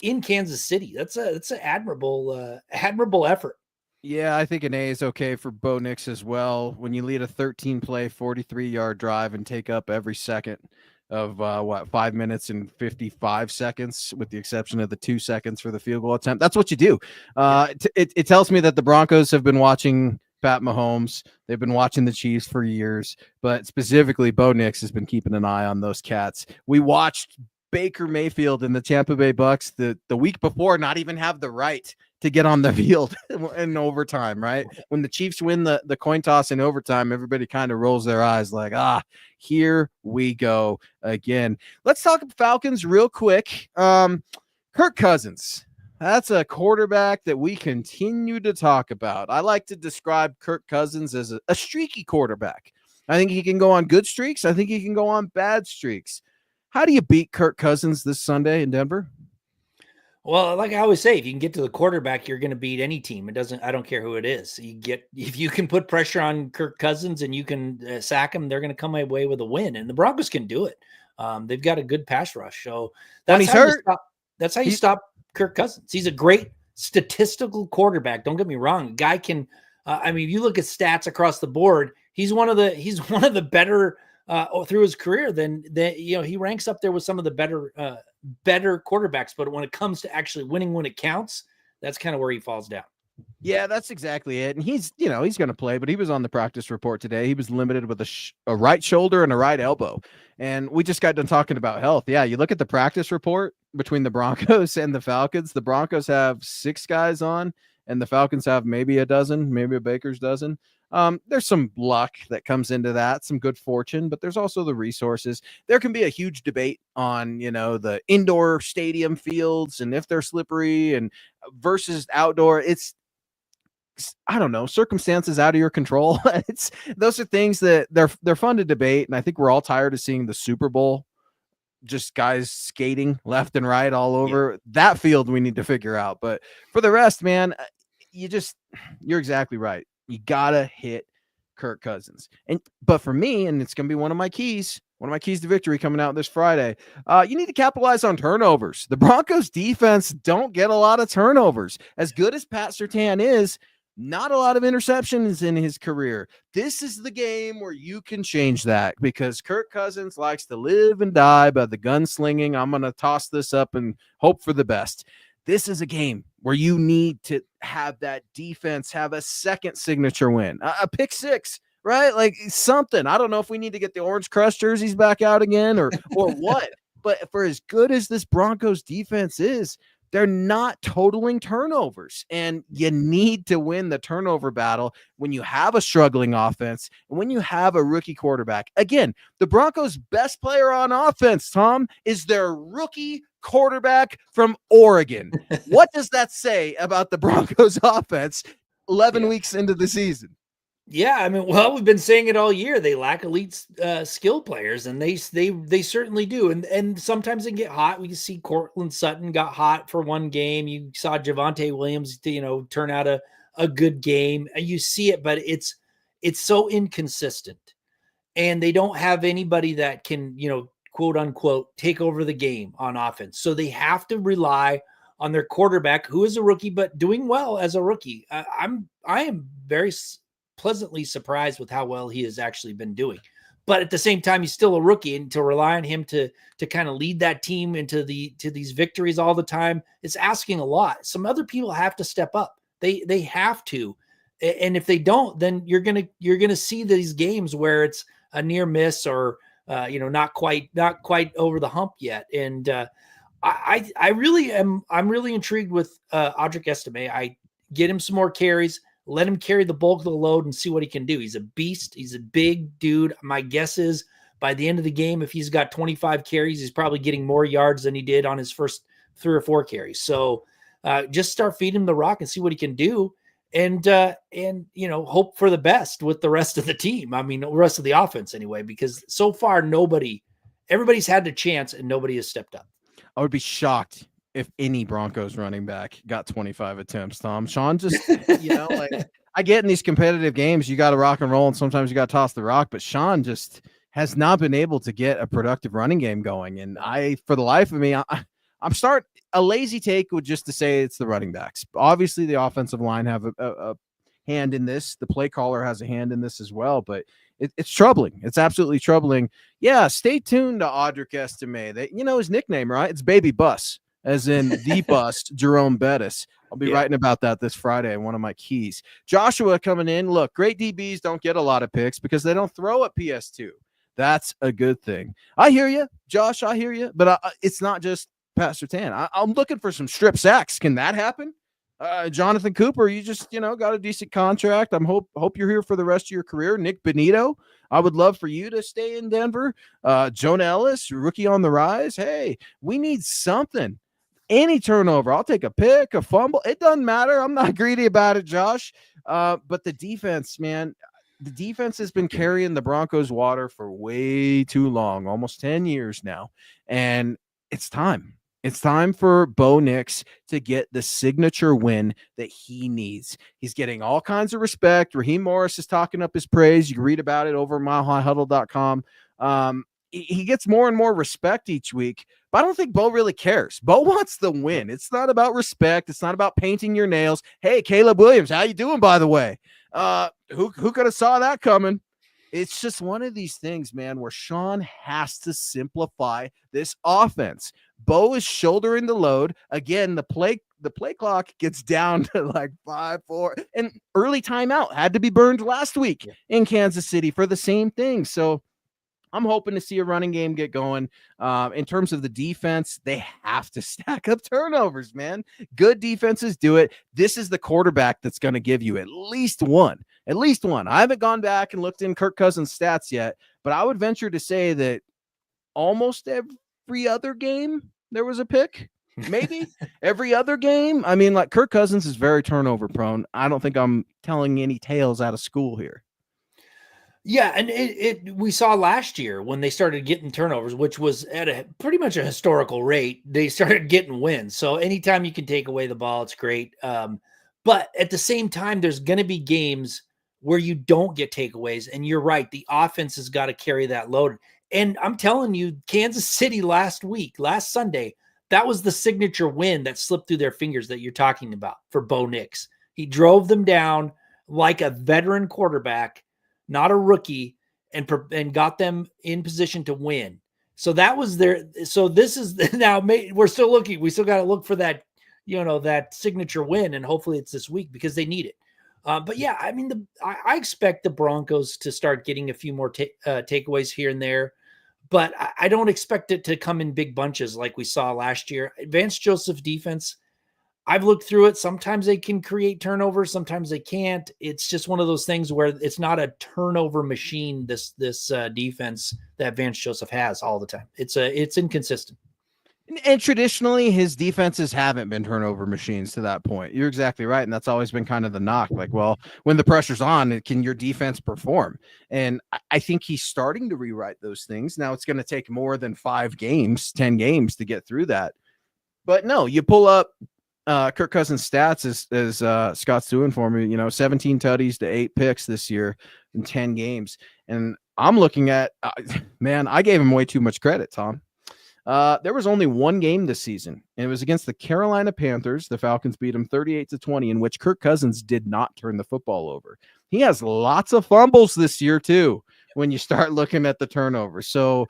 in Kansas City. That's an admirable effort. Yeah, I think an A is okay for Bo Nix as well. When you lead a 13-play, 43-yard drive and take up every second of 5 minutes and 55 seconds, with the exception of the 2 seconds for the field goal attempt, that's what you do. It tells me that the Broncos have been watching Pat Mahomes. They've been watching the Chiefs for years, but specifically Bo Nix has been keeping an eye on those cats. We watched Baker Mayfield and the Tampa Bay Bucks the week before not even have the right to get on the field in overtime, right? When the Chiefs win the coin toss in overtime, everybody kind of rolls their eyes like, here we go again. Let's talk Falcons real quick. Kirk Cousins. That's a quarterback that we continue to talk about. I like to describe Kirk Cousins as a streaky quarterback. I think he can go on good streaks. I think he can go on bad streaks. How do you beat Kirk Cousins this Sunday in Denver? Well, like I always say, if you can get to the quarterback, you're going to beat any team. I don't care who it is. If you can put pressure on Kirk Cousins and you can sack him, they're going to come away with a win. And the Broncos can do it. They've got a good pass rush. So that's how you stop Kirk Cousins. He's a great statistical quarterback. Don't get me wrong. A guy can, if you look at stats across the board, he's one of the better through his career than he ranks up there with some of the better quarterbacks. But when it comes to actually winning when it counts, that's kind of where he falls down. Yeah, that's exactly it. And he's going to play, but he was on the practice report today. He was limited with a right shoulder and a right elbow. And we just got done talking about health. Yeah, you look at the practice report between the Broncos and the Falcons. The Broncos have 6 guys on, and the Falcons have maybe a dozen, maybe a baker's dozen. There's some luck that comes into that, some good fortune, but there's also the resources. There can be a huge debate on, the indoor stadium fields and if they're slippery and versus outdoor. I don't know, circumstances out of your control. Those are things that they're fun to debate. And I think we're all tired of seeing the Super Bowl, just guys skating left and right all over. Yeah. That field we need to figure out. But for the rest, man, you're exactly right. You gotta hit Kirk Cousins. But for me, and it's gonna be one of my keys to victory coming out this Friday, you need to capitalize on turnovers. The Broncos defense don't get a lot of turnovers. As good as Pat Surtain is, not a lot of interceptions in his career. This is the game where you can change that, because Kirk Cousins likes to live and die by the gunslinging. I'm going to toss this up and hope for the best. This is a game where you need to have that defense have a second signature win, a pick six, right? Like something. I don't know if we need to get the Orange Crush jerseys back out again or what, but for as good as this Broncos defense is, they're not totaling turnovers, and you need to win the turnover battle when you have a struggling offense and when you have a rookie quarterback. Again, the Broncos' best player on offense, Tom, is their rookie quarterback from Oregon. What does that say about the Broncos' offense 11 weeks into the season? Yeah, we've been saying it all year. They lack elite skill players, and they certainly do. And sometimes they get hot. We can see Cortland Sutton got hot for one game. You saw Javonte Williams, turn out a good game. And you see it, but it's so inconsistent. And they don't have anybody that can, quote unquote, take over the game on offense. So they have to rely on their quarterback, who is a rookie, but doing well as a rookie. I am very pleasantly surprised with how well he has actually been doing, but at the same time, he's still a rookie, and to rely on him to kind of lead that team to these victories all the time, it's asking a lot. Some other people have to step up. They have to, and if they don't, then you're gonna see these games where it's a near miss or not quite over the hump yet. And I'm really intrigued with Audric Estime. I get him some more carries. Let him carry the bulk of the load and see what he can do. He's a beast. He's a big dude. My guess is by the end of the game, if he's got 25 carries, he's probably getting more yards than he did on his first 3 or 4 carries. So just start feeding him the rock and see what he can do. And hope for the best with the rest of the team. The rest of the offense anyway, because so far everybody's had the chance and nobody has stepped up. I would be shocked if any Broncos running back got 25 attempts, Tom. Sean just, I get in these competitive games, you got to rock and roll, and sometimes you got to toss the rock, but Sean just has not been able to get a productive running game going. And for the life of me, I'm starting a lazy take would just to say it's the running backs. Obviously, the offensive line have a hand in this. The play caller has a hand in this as well, but it's troubling. It's absolutely troubling. Yeah, stay tuned to Audric Estime. His nickname, right? It's Baby Bus, as in the bust, Jerome Bettis. I'll be writing about that this Friday, one of my keys. Joshua coming in. Look, great DBs don't get a lot of picks because they don't throw at PS2. That's a good thing. I hear you, Josh. I hear you. But it's not just Pat Surtain. I'm looking for some strip sacks. Can that happen? Jonathan Cooper, you just, got a decent contract. Hope you're here for the rest of your career. Nick Benito, I would love for you to stay in Denver. Jonah Ellis, rookie on the rise. Hey, we need something. Any turnover. I'll take a pick, a fumble. It doesn't matter. I'm not greedy about it, Josh. But the defense, man, the defense has been carrying the Broncos water for way too long, almost 10 years now. And it's time. It's time for Bo Nix to get the signature win that he needs. He's getting all kinds of respect. Raheem Morris is talking up his praise. You can read about it over at milehighhuddle.com. He gets more and more respect each week, but I don't think Bo really cares. Bo wants the win. It's not about respect. It's not about painting your nails. Hey, Caleb Williams, how you doing, by the way? Who could have saw that coming? It's just one of these things, man, where Sean has to simplify this offense. Bo is shouldering the load. Again, the play clock gets down to like 5-4. And early timeout had to be burned last week in Kansas City for the same thing. So I'm hoping to see a running game get going. In terms of the defense, they have to stack up turnovers, man. Good defenses do it. This is the quarterback that's going to give you at least one. At least one. I haven't gone back and looked in Kirk Cousins' stats yet, but I would venture to say that almost every other game there was a pick. Maybe every other game. I mean, like, Kirk Cousins is very turnover prone. I don't think I'm telling any tales out of school here. Yeah, and we saw last year when they started getting turnovers, which was at a pretty much a historical rate, they started getting wins. So anytime you can take away the ball, it's great. But at the same time, there's going to be games where you don't get takeaways. And you're right, the offense has got to carry that load. And I'm telling you, Kansas City last Sunday, that was the signature win that slipped through their fingers that you're talking about for Bo Nix. He drove them down like a veteran quarterback, not a rookie, and got them in position to win. So that was their. So this is now. We're still looking. We still got to look for that, that signature win, and hopefully it's this week because they need it. But yeah, I mean, I expect the Broncos to start getting a few more takeaways here and there, but I don't expect it to come in big bunches like we saw last year. Vance Joseph defense, I've looked through it. Sometimes they can create turnovers, sometimes they can't. It's just one of those things where it's not a turnover machine. This defense that Vance Joseph has all the time. It's inconsistent. And traditionally, his defenses haven't been turnover machines to that point. You're exactly right. And that's always been kind of the knock. Like, well, when the pressure's on, can your defense perform? And I think he's starting to rewrite those things. Now it's going to take more than 10 games to get through that. But no, you pull up Kirk Cousins' stats as Scott's doing for me, 17 tutties to 8 picks this year in 10 games. And I'm looking at, man, I gave him way too much credit, Tom. There was only one game this season, and it was against the Carolina Panthers. The Falcons beat them 38-20, in which Kirk Cousins did not turn the football over. He has lots of fumbles this year, too, when you start looking at the turnovers. So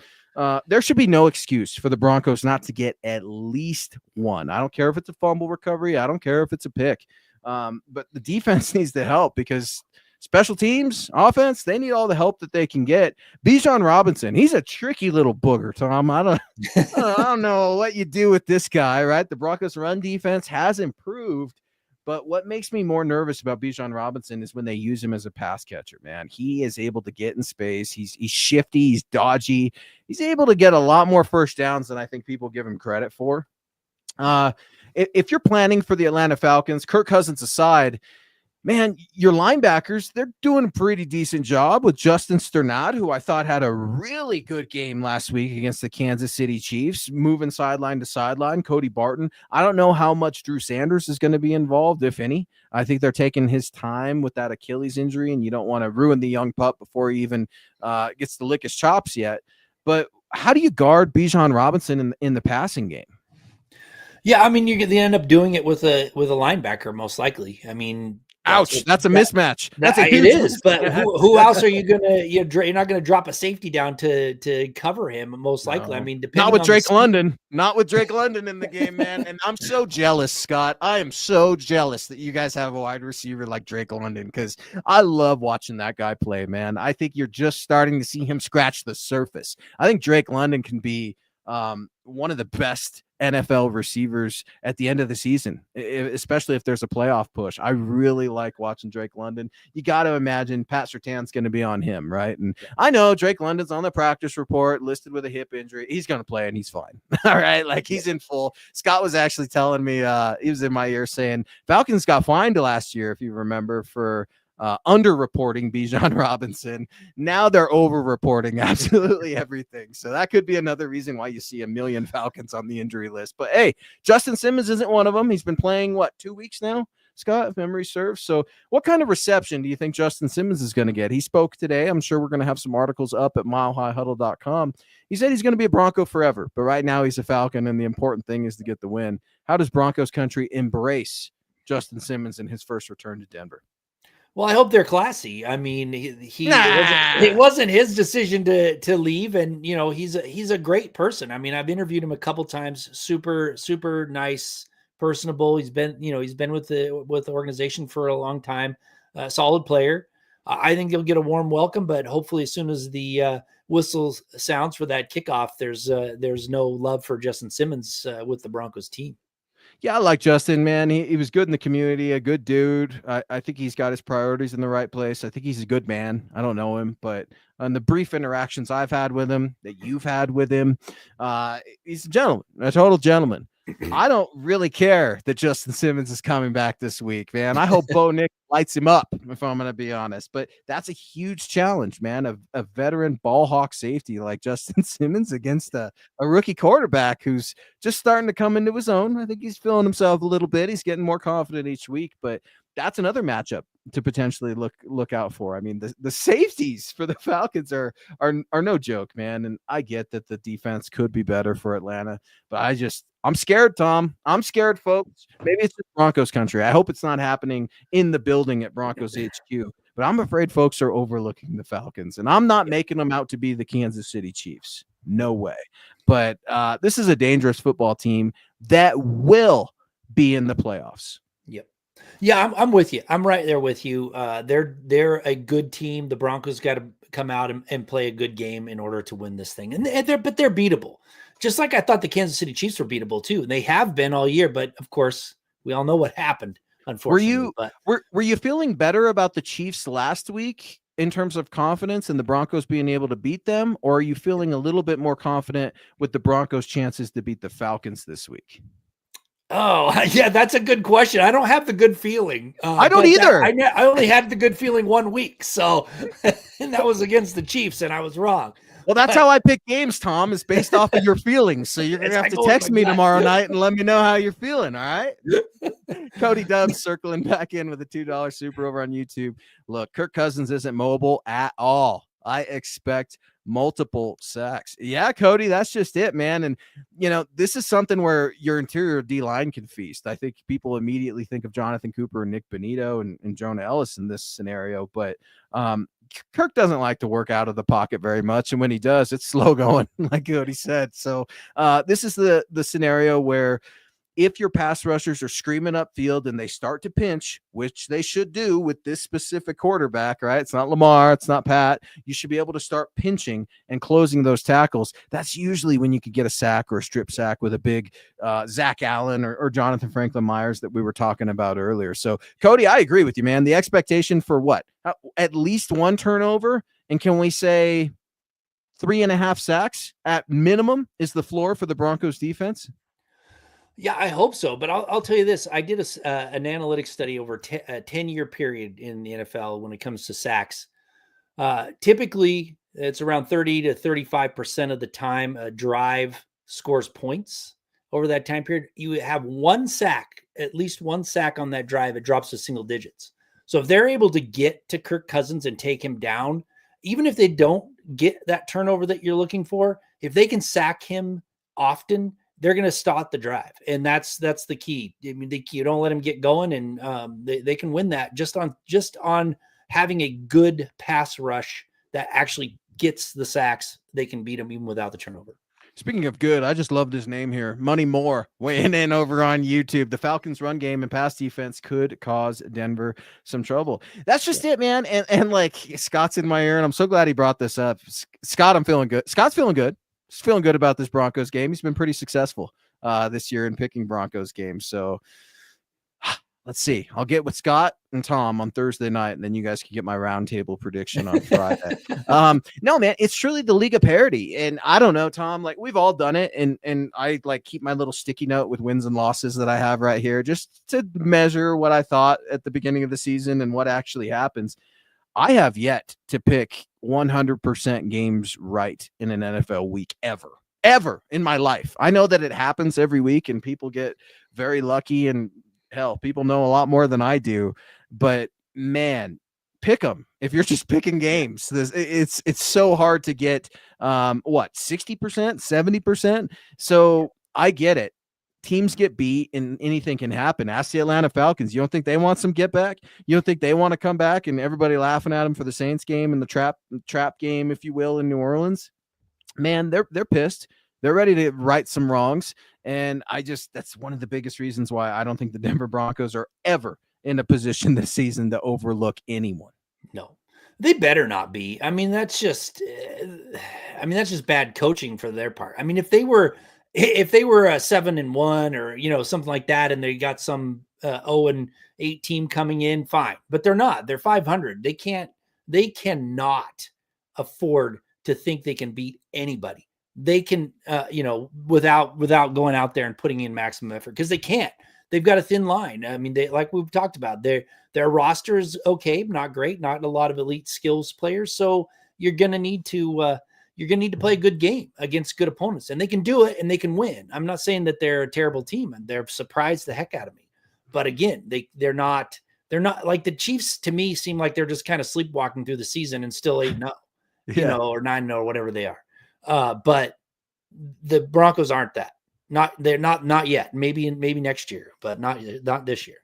there should be no excuse for the Broncos not to get at least one. I don't care if it's a fumble recovery. I don't care if it's a pick. But the defense needs to help because special teams, offense, they need all the help that they can get. Bijan Robinson, he's a tricky little booger, Tom. I don't know what you do with this guy, right? The Broncos run defense has improved, but what makes me more nervous about Bijan Robinson is when they use him as a pass catcher, man. He is able to get in space. He's shifty. He's dodgy. He's able to get a lot more first downs than I think people give him credit for. If you're planning for the Atlanta Falcons, Kirk Cousins aside, man, your linebackers, they're doing a pretty decent job with Justin Sternad, who I thought had a really good game last week against the Kansas City Chiefs, moving sideline to sideline. Cody Barton. I don't know how much Drew Sanders is going to be involved, if any. I think they're taking his time with that Achilles injury, and you don't want to ruin the young pup before he even gets to lick his chops yet. But how do you guard Bijan Robinson in the passing game? Yeah, I mean, they end up doing it with a linebacker, most likely. I mean, Ouch! That's a mismatch. That's a it huge is. But mismatch. who else are you gonna? You're not gonna drop a safety down to cover him. Most likely. I No. mean, Not depending with on Drake London. Not with Drake London in the game, man. And I'm so jealous, Scott. I am so jealous that you guys have a wide receiver like Drake London because I love watching that guy play, man. I think you're just starting to see him scratch the surface. I think Drake London can be one of the best NFL receivers at the end of the season, especially if there's a playoff push. I really like watching Drake London. You got to imagine Pat Surtain's going to be on him, right? And I know Drake London's on the practice report listed with a hip injury. He's going to play and he's fine. All right. Like he's in full. Scott was actually telling me, he was in my ear saying Falcons got fined last year, if you remember, for under-reporting Bijan Robinson. Now they're over-reporting absolutely everything. So that could be another reason why you see a million Falcons on the injury list. But hey, Justin Simmons isn't one of them. He's been playing, 2 weeks now, Scott, if memory serves. So what kind of reception do you think Justin Simmons is going to get? He spoke today. I'm sure we're going to have some articles up at milehighhuddle.com. He said he's going to be a Bronco forever, but right now he's a Falcon, and the important thing is to get the win. How does Broncos country embrace Justin Simmons in his first return to Denver? Well, I hope they're classy. I mean, it wasn't his decision to leave, and he's a great person. I mean, I've interviewed him a couple times. Super nice, personable. He's been with the organization for a long time. Solid player. I think he'll get a warm welcome, but hopefully, as soon as the whistle sounds for that kickoff, there's no love for Justin Simmons with the Broncos team. Yeah, I like Justin, man. He was good in the community, a good dude. I think he's got his priorities in the right place. I think he's a good man. I don't know him, but on the brief interactions I've had with him, that you've had with him, he's a gentleman, a total gentleman. I don't really care that Justin Simmons is coming back this week, man. I hope Bo Nick lights him up, if I'm going to be honest. But that's a huge challenge, man. A veteran ball hawk safety like Justin Simmons against a rookie quarterback who's just starting to come into his own. I think he's feeling himself a little bit. He's getting more confident each week, but that's another matchup to potentially look out for. I mean, the safeties for the Falcons are no joke, man. And I get that the defense could be better for Atlanta, but I'm scared, Tom. I'm scared, folks. Maybe it's just Broncos country. I hope it's not happening in the building at Broncos HQ, but I'm afraid folks are overlooking the Falcons, and I'm not making them out to be the Kansas City Chiefs. No way. But this is a dangerous football team that will be in the playoffs. Yep. Yeah, I'm with you. I'm right there with you. They're a good team. The Broncos got to come out and play a good game in order to win this thing. And they're beatable. Just like I thought the Kansas City Chiefs were beatable too. And they have been all year, but of course, we all know what happened, unfortunately. Were you feeling better about the Chiefs last week in terms of confidence and the Broncos being able to beat them? Or are you feeling a little bit more confident with the Broncos' chances to beat the Falcons this week? Oh, yeah, that's a good question. I don't have the good feeling. I don't either. I only had the good feeling 1 week. So, and that was against the Chiefs, and I was wrong. Well, that's how I pick games, Tom, is based off of your feelings. So you're going to have to text me tomorrow night and let me know how you're feeling, all right? Cody Dubs circling back in with a $2 super over on YouTube. Look, Kirk Cousins isn't mobile at all. I expect multiple sacks. Yeah, Cody, that's just it, man. And, this is something where your interior D-line can feast. I think people immediately think of Jonathan Cooper and Nick Bonito and Jonah Ellis in this scenario, but Kirk doesn't like to work out of the pocket very much. And when he does, it's slow going, like Cody said. So this is the scenario where if your pass rushers are screaming upfield and they start to pinch, which they should do with this specific quarterback, right? It's not Lamar, it's not Pat. You should be able to start pinching and closing those tackles. That's usually when you could get a sack or a strip sack with a big Zach Allen or Jonathan Franklin Myers that we were talking about earlier. So, Cody, I agree with you, man. The expectation for what? At least one turnover? And can we say 3.5 sacks at minimum is the floor for the Broncos defense? Yeah, I hope so. But I'll tell you this. I did an analytics study over a 10-year period in the NFL when it comes to sacks. Typically, it's around 30 to 35% of the time a drive scores points over that time period. You have one sack, at least one sack on that drive, it drops to single digits. So if they're able to get to Kirk Cousins and take him down, even if they don't get that turnover that you're looking for, if they can sack him often, they're going to start the drive, and that's the key. I mean, you don't let them get going, and they can win that just on having a good pass rush that actually gets the sacks. They can beat them even without the turnover. Speaking of good, I just loved his name here. Money Moore weighing in over on YouTube. The Falcons run game and pass defense could cause Denver some trouble. That's just it, man. And like Scott's in my ear, and I'm so glad he brought this up. Scott, I'm feeling good. Scott's feeling good. He's feeling good about this Broncos game. He's been pretty successful this year in picking Broncos games. So let's see. I'll get with Scott and Tom on Thursday night, and then you guys can get my roundtable prediction on Friday. No, man, it's truly the league of parity. And I don't know, Tom, like we've all done it. And I like keep my little sticky note with wins and losses that I have right here just to measure what I thought at the beginning of the season and what actually happens. I have yet to pick 100% games right in an NFL week ever in my life. I know that it happens every week and people get very lucky, and hell, people know a lot more than I do, but man, pick them. If you're just picking games, it's so hard to get 60%, 70%. So I get it. Teams get beat and anything can happen. Ask the Atlanta Falcons. You don't think they want some get back? You don't think they want to come back and everybody laughing at them for the Saints game and the trap game, if you will, in New Orleans? Man, they're pissed. They're ready to right some wrongs. And that's one of the biggest reasons why I don't think the Denver Broncos are ever in a position this season to overlook anyone. No, they better not be. I mean, that's just bad coaching for their part. I mean, if they were a 7-1 or, something like that, and they got some 0-8 team coming in, fine, but they're not. They're 500. They cannot afford to think they can beat anybody. They can, without going out there and putting in maximum effort, because they can't. They've got a thin line. I mean, like we've talked about, their roster is okay, not great, not a lot of elite skills players. So you're gonna need to play a good game against good opponents, and they can do it and they can win. I'm not saying that they're a terrible team, and they're surprised the heck out of me. But again, they're not like the Chiefs. To me, seem like they're just kind of sleepwalking through the season and still 8-0, or 9-0 or whatever they are. But the Broncos aren't that. They're not yet. Maybe next year, but not this year.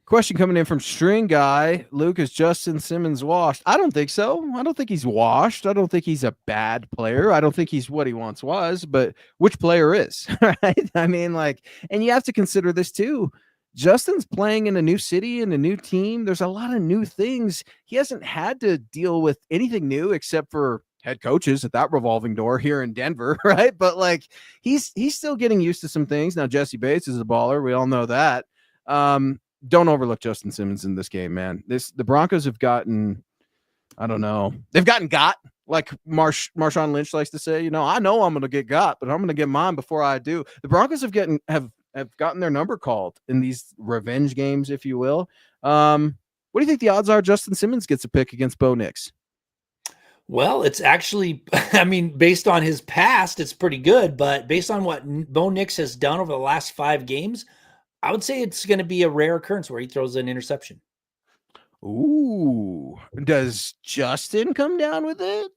Question coming in from String Guy. Luke, is Justin Simmons washed? I don't think so. I don't think he's washed. I don't think he's a bad player. I don't think he's what he once was, but which player is, right? I mean, and you have to consider this too. Justin's playing in a new city and a new team. There's a lot of new things. He hasn't had to deal with anything new except for head coaches at that revolving door here in Denver, right? But he's still getting used to some things. Now, Jesse Bates is a baller. We all know that. Don't overlook Justin Simmons in this game, man. The Broncos have gotten, I don't know. They've gotten got, like Marshawn Lynch likes to say, I know I'm going to get got, but I'm going to get mine before I do. The Broncos have gotten their number called in these revenge games, if you will. What do you think the odds are Justin Simmons gets a pick against Bo Nix? Well, it's actually, I mean, based on his past, it's pretty good. But based on what Bo Nix has done over the last 5 games, I would say it's going to be a rare occurrence where he throws an interception. Ooh, does Justin come down with it?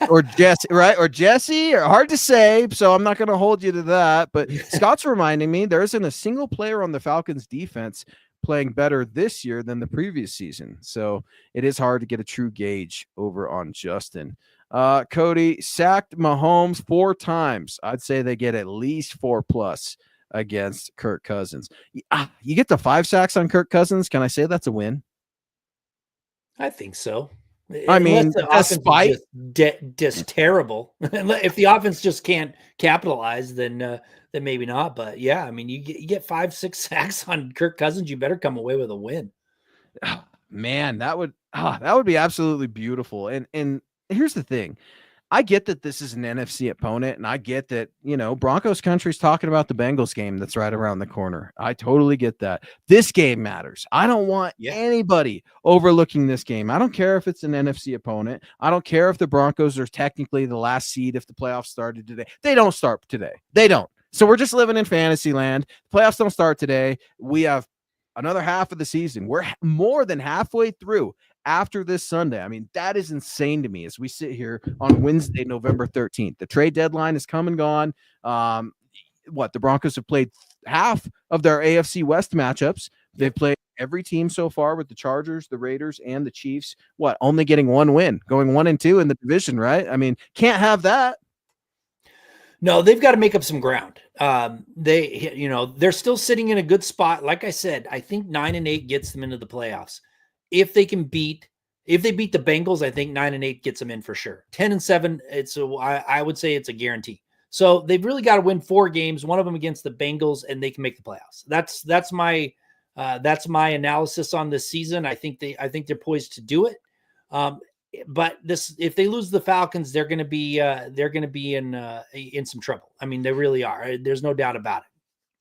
Or Jesse, right? Or Jesse, or hard to say. So I'm not going to hold you to that. But Scott's reminding me there isn't a single player on the Falcons defense playing better this year than the previous season. So it is hard to get a true gauge over on Justin. Cody, sacked Mahomes 4 times. I'd say they get at least 4+ against Kirk Cousins. You get the 5 sacks on Kirk Cousins. Can I say that's a win? I think so. I mean, the offense is just terrible. If the offense just can't capitalize, then maybe not. But yeah, I mean, you get 5-6 sacks on Kirk Cousins, you better come away with a win. Oh, man, that would be absolutely beautiful. And here's the thing. I get that this is an NFC opponent, and I get that, Broncos country's talking about the Bengals game that's right around the corner. I totally get that. This game matters. I don't want anybody overlooking this game. I don't care if it's an NFC opponent. I don't care if the Broncos are technically the last seed if the playoffs started today. They don't start today. They don't. So we're just living in fantasy land. Playoffs don't start today. We have another half of the season. We're more than halfway through after this Sunday. I mean, that is insane to me as we sit here on Wednesday, November 13th. The trade deadline is come and gone. the Broncos have played half of their AFC West matchups. They've played every team so far with the Chargers, the Raiders, and the Chiefs. Only getting one win, going 1-2 in the division, right? I mean, can't have that. No, they've got to make up some ground. They're still sitting in a good spot. Like I said, I think 9-8 gets them into the playoffs. If they beat the Bengals, I think 9-8 gets them in for sure. 10-7, I would say it's a guarantee. So they've really got to win 4 games, one of them against the Bengals, and they can make the playoffs. That's my analysis on this season. I think they're poised to do it. But if they lose the Falcons, they're going to be in some trouble. I mean, they really are. There's no doubt about it.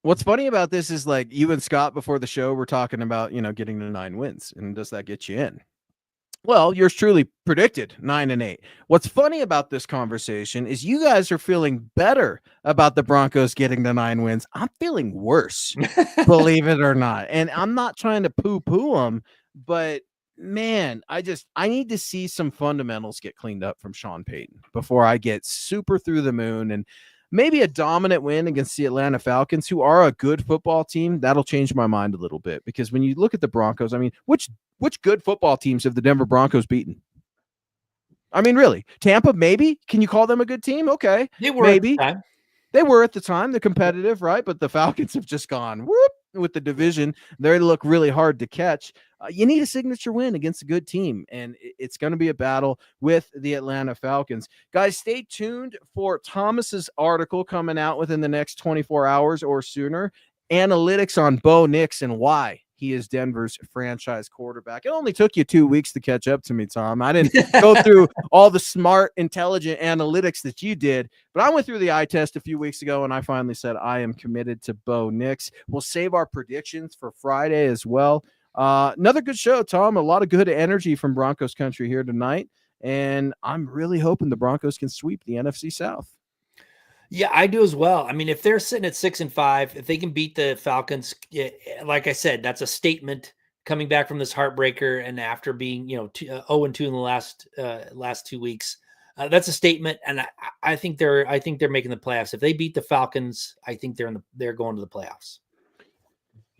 What's funny about this is, like, you and Scott before the show were talking about, getting to 9 wins, and does that get you in? Well, yours truly predicted 9-8. What's funny about this conversation is you guys are feeling better about the Broncos getting to 9 wins. I'm feeling worse, believe it or not. And I'm not trying to poo-poo them, but man, I need to see some fundamentals get cleaned up from Sean Payton before I get super through the moon. And maybe a dominant win against the Atlanta Falcons, who are a good football team, that'll change my mind a little bit. Because when you look at the Broncos, I mean, which good football teams have the Denver Broncos beaten? I mean, really? Tampa, maybe? Can you call them a good team? Okay. They were maybe. at the time. They were at the time. They're competitive, right? But the Falcons have just gone whoop with the division. They look really hard to catch. You need a signature win against a good team, and it's going to be a battle with the Atlanta Falcons. Guys, stay tuned for Thomas's article coming out within the next 24 hours or sooner. Analytics on Bo Nix and why he is Denver's franchise quarterback. It only took you 2 weeks to catch up to me, Tom. I didn't go through all the smart, intelligent analytics that you did, but I went through the eye test a few weeks ago, and I finally said I am committed to Bo Nix. We'll save our predictions for Friday as well. Another good show, Tom. A lot of good energy from Broncos country here tonight, and I'm really hoping the Broncos can sweep the NFC South. Yeah, I do as well. I mean, if they're sitting at 6-5, if they can beat the Falcons, like I said, that's a statement coming back from this heartbreaker. And after being, 0-2 in the last 2 weeks, that's a statement. And I think they're making the playoffs. If they beat the Falcons, I think they're going to the playoffs.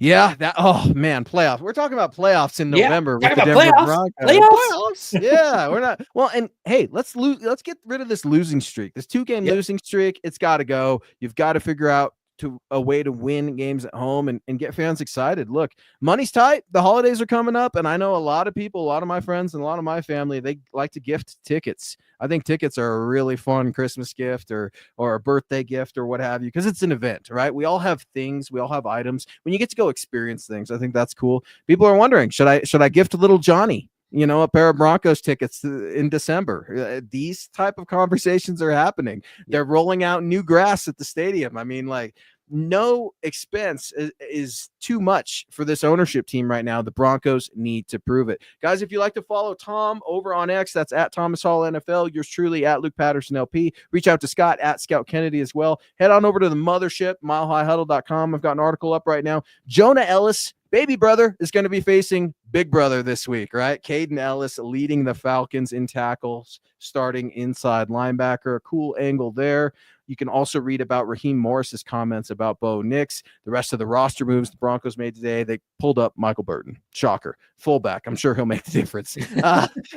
Yeah, playoffs. We're talking about playoffs in November with the Denver Broncos. Playoffs. Yeah, we're not. Well, and hey, let's get rid of this losing streak. This 2-game losing streak, it's got to go. You've got to figure out a way to win games at home and get fans excited. Look, money's tight. The holidays are coming up, and I know a lot of people, a lot of my friends and a lot of my family, they like to gift tickets. I think tickets are a really fun Christmas gift or a birthday gift or what have you, because it's an event, right? We all have things. We all have items. When you get to go experience things, I think that's cool. People are wondering, should I gift little Johnny, a pair of Broncos tickets in December? These type of conversations are happening. They're rolling out new grass at the stadium. I mean, like, no expense is too much for this ownership team right now. The Broncos need to prove it. Guys, if you like to follow Tom over on X, that's at Thomas Hall NFL. Yours truly at Luke Patterson LP. Reach out to Scott at Scout Kennedy as well. Head on over to the mothership, milehighhuddle.com. I've got an article up right now. Jonah Ellis, baby brother, is going to be facing big brother this week, right? Caden Ellis leading the Falcons in tackles, starting inside linebacker. A cool angle there. You can also read about Raheem Morris's comments about Bo Nix, the rest of the roster moves the Broncos made today. They pulled up Michael Burton. Shocker. Fullback. I'm sure he'll make the difference.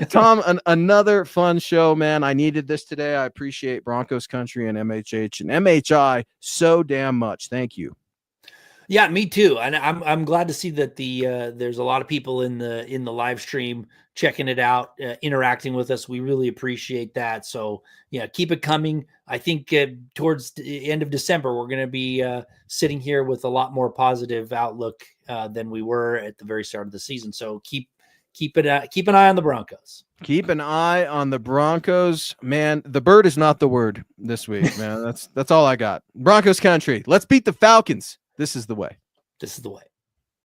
Tom, another fun show, man. I needed this today. I appreciate Broncos country and MHH and MHI so damn much. Thank you. Yeah, me too. And I'm glad to see that there's a lot of people in the live stream checking it out, interacting with us. We really appreciate that. So yeah, keep it coming. I think towards the end of December, we're going to be sitting here with a lot more positive outlook than we were at the very start of the season. So keep an eye on the Broncos. Keep an eye on the Broncos, man. The bird is not the word this week, man. That's all I got. Broncos country. Let's beat the Falcons. This is the way. This is the way.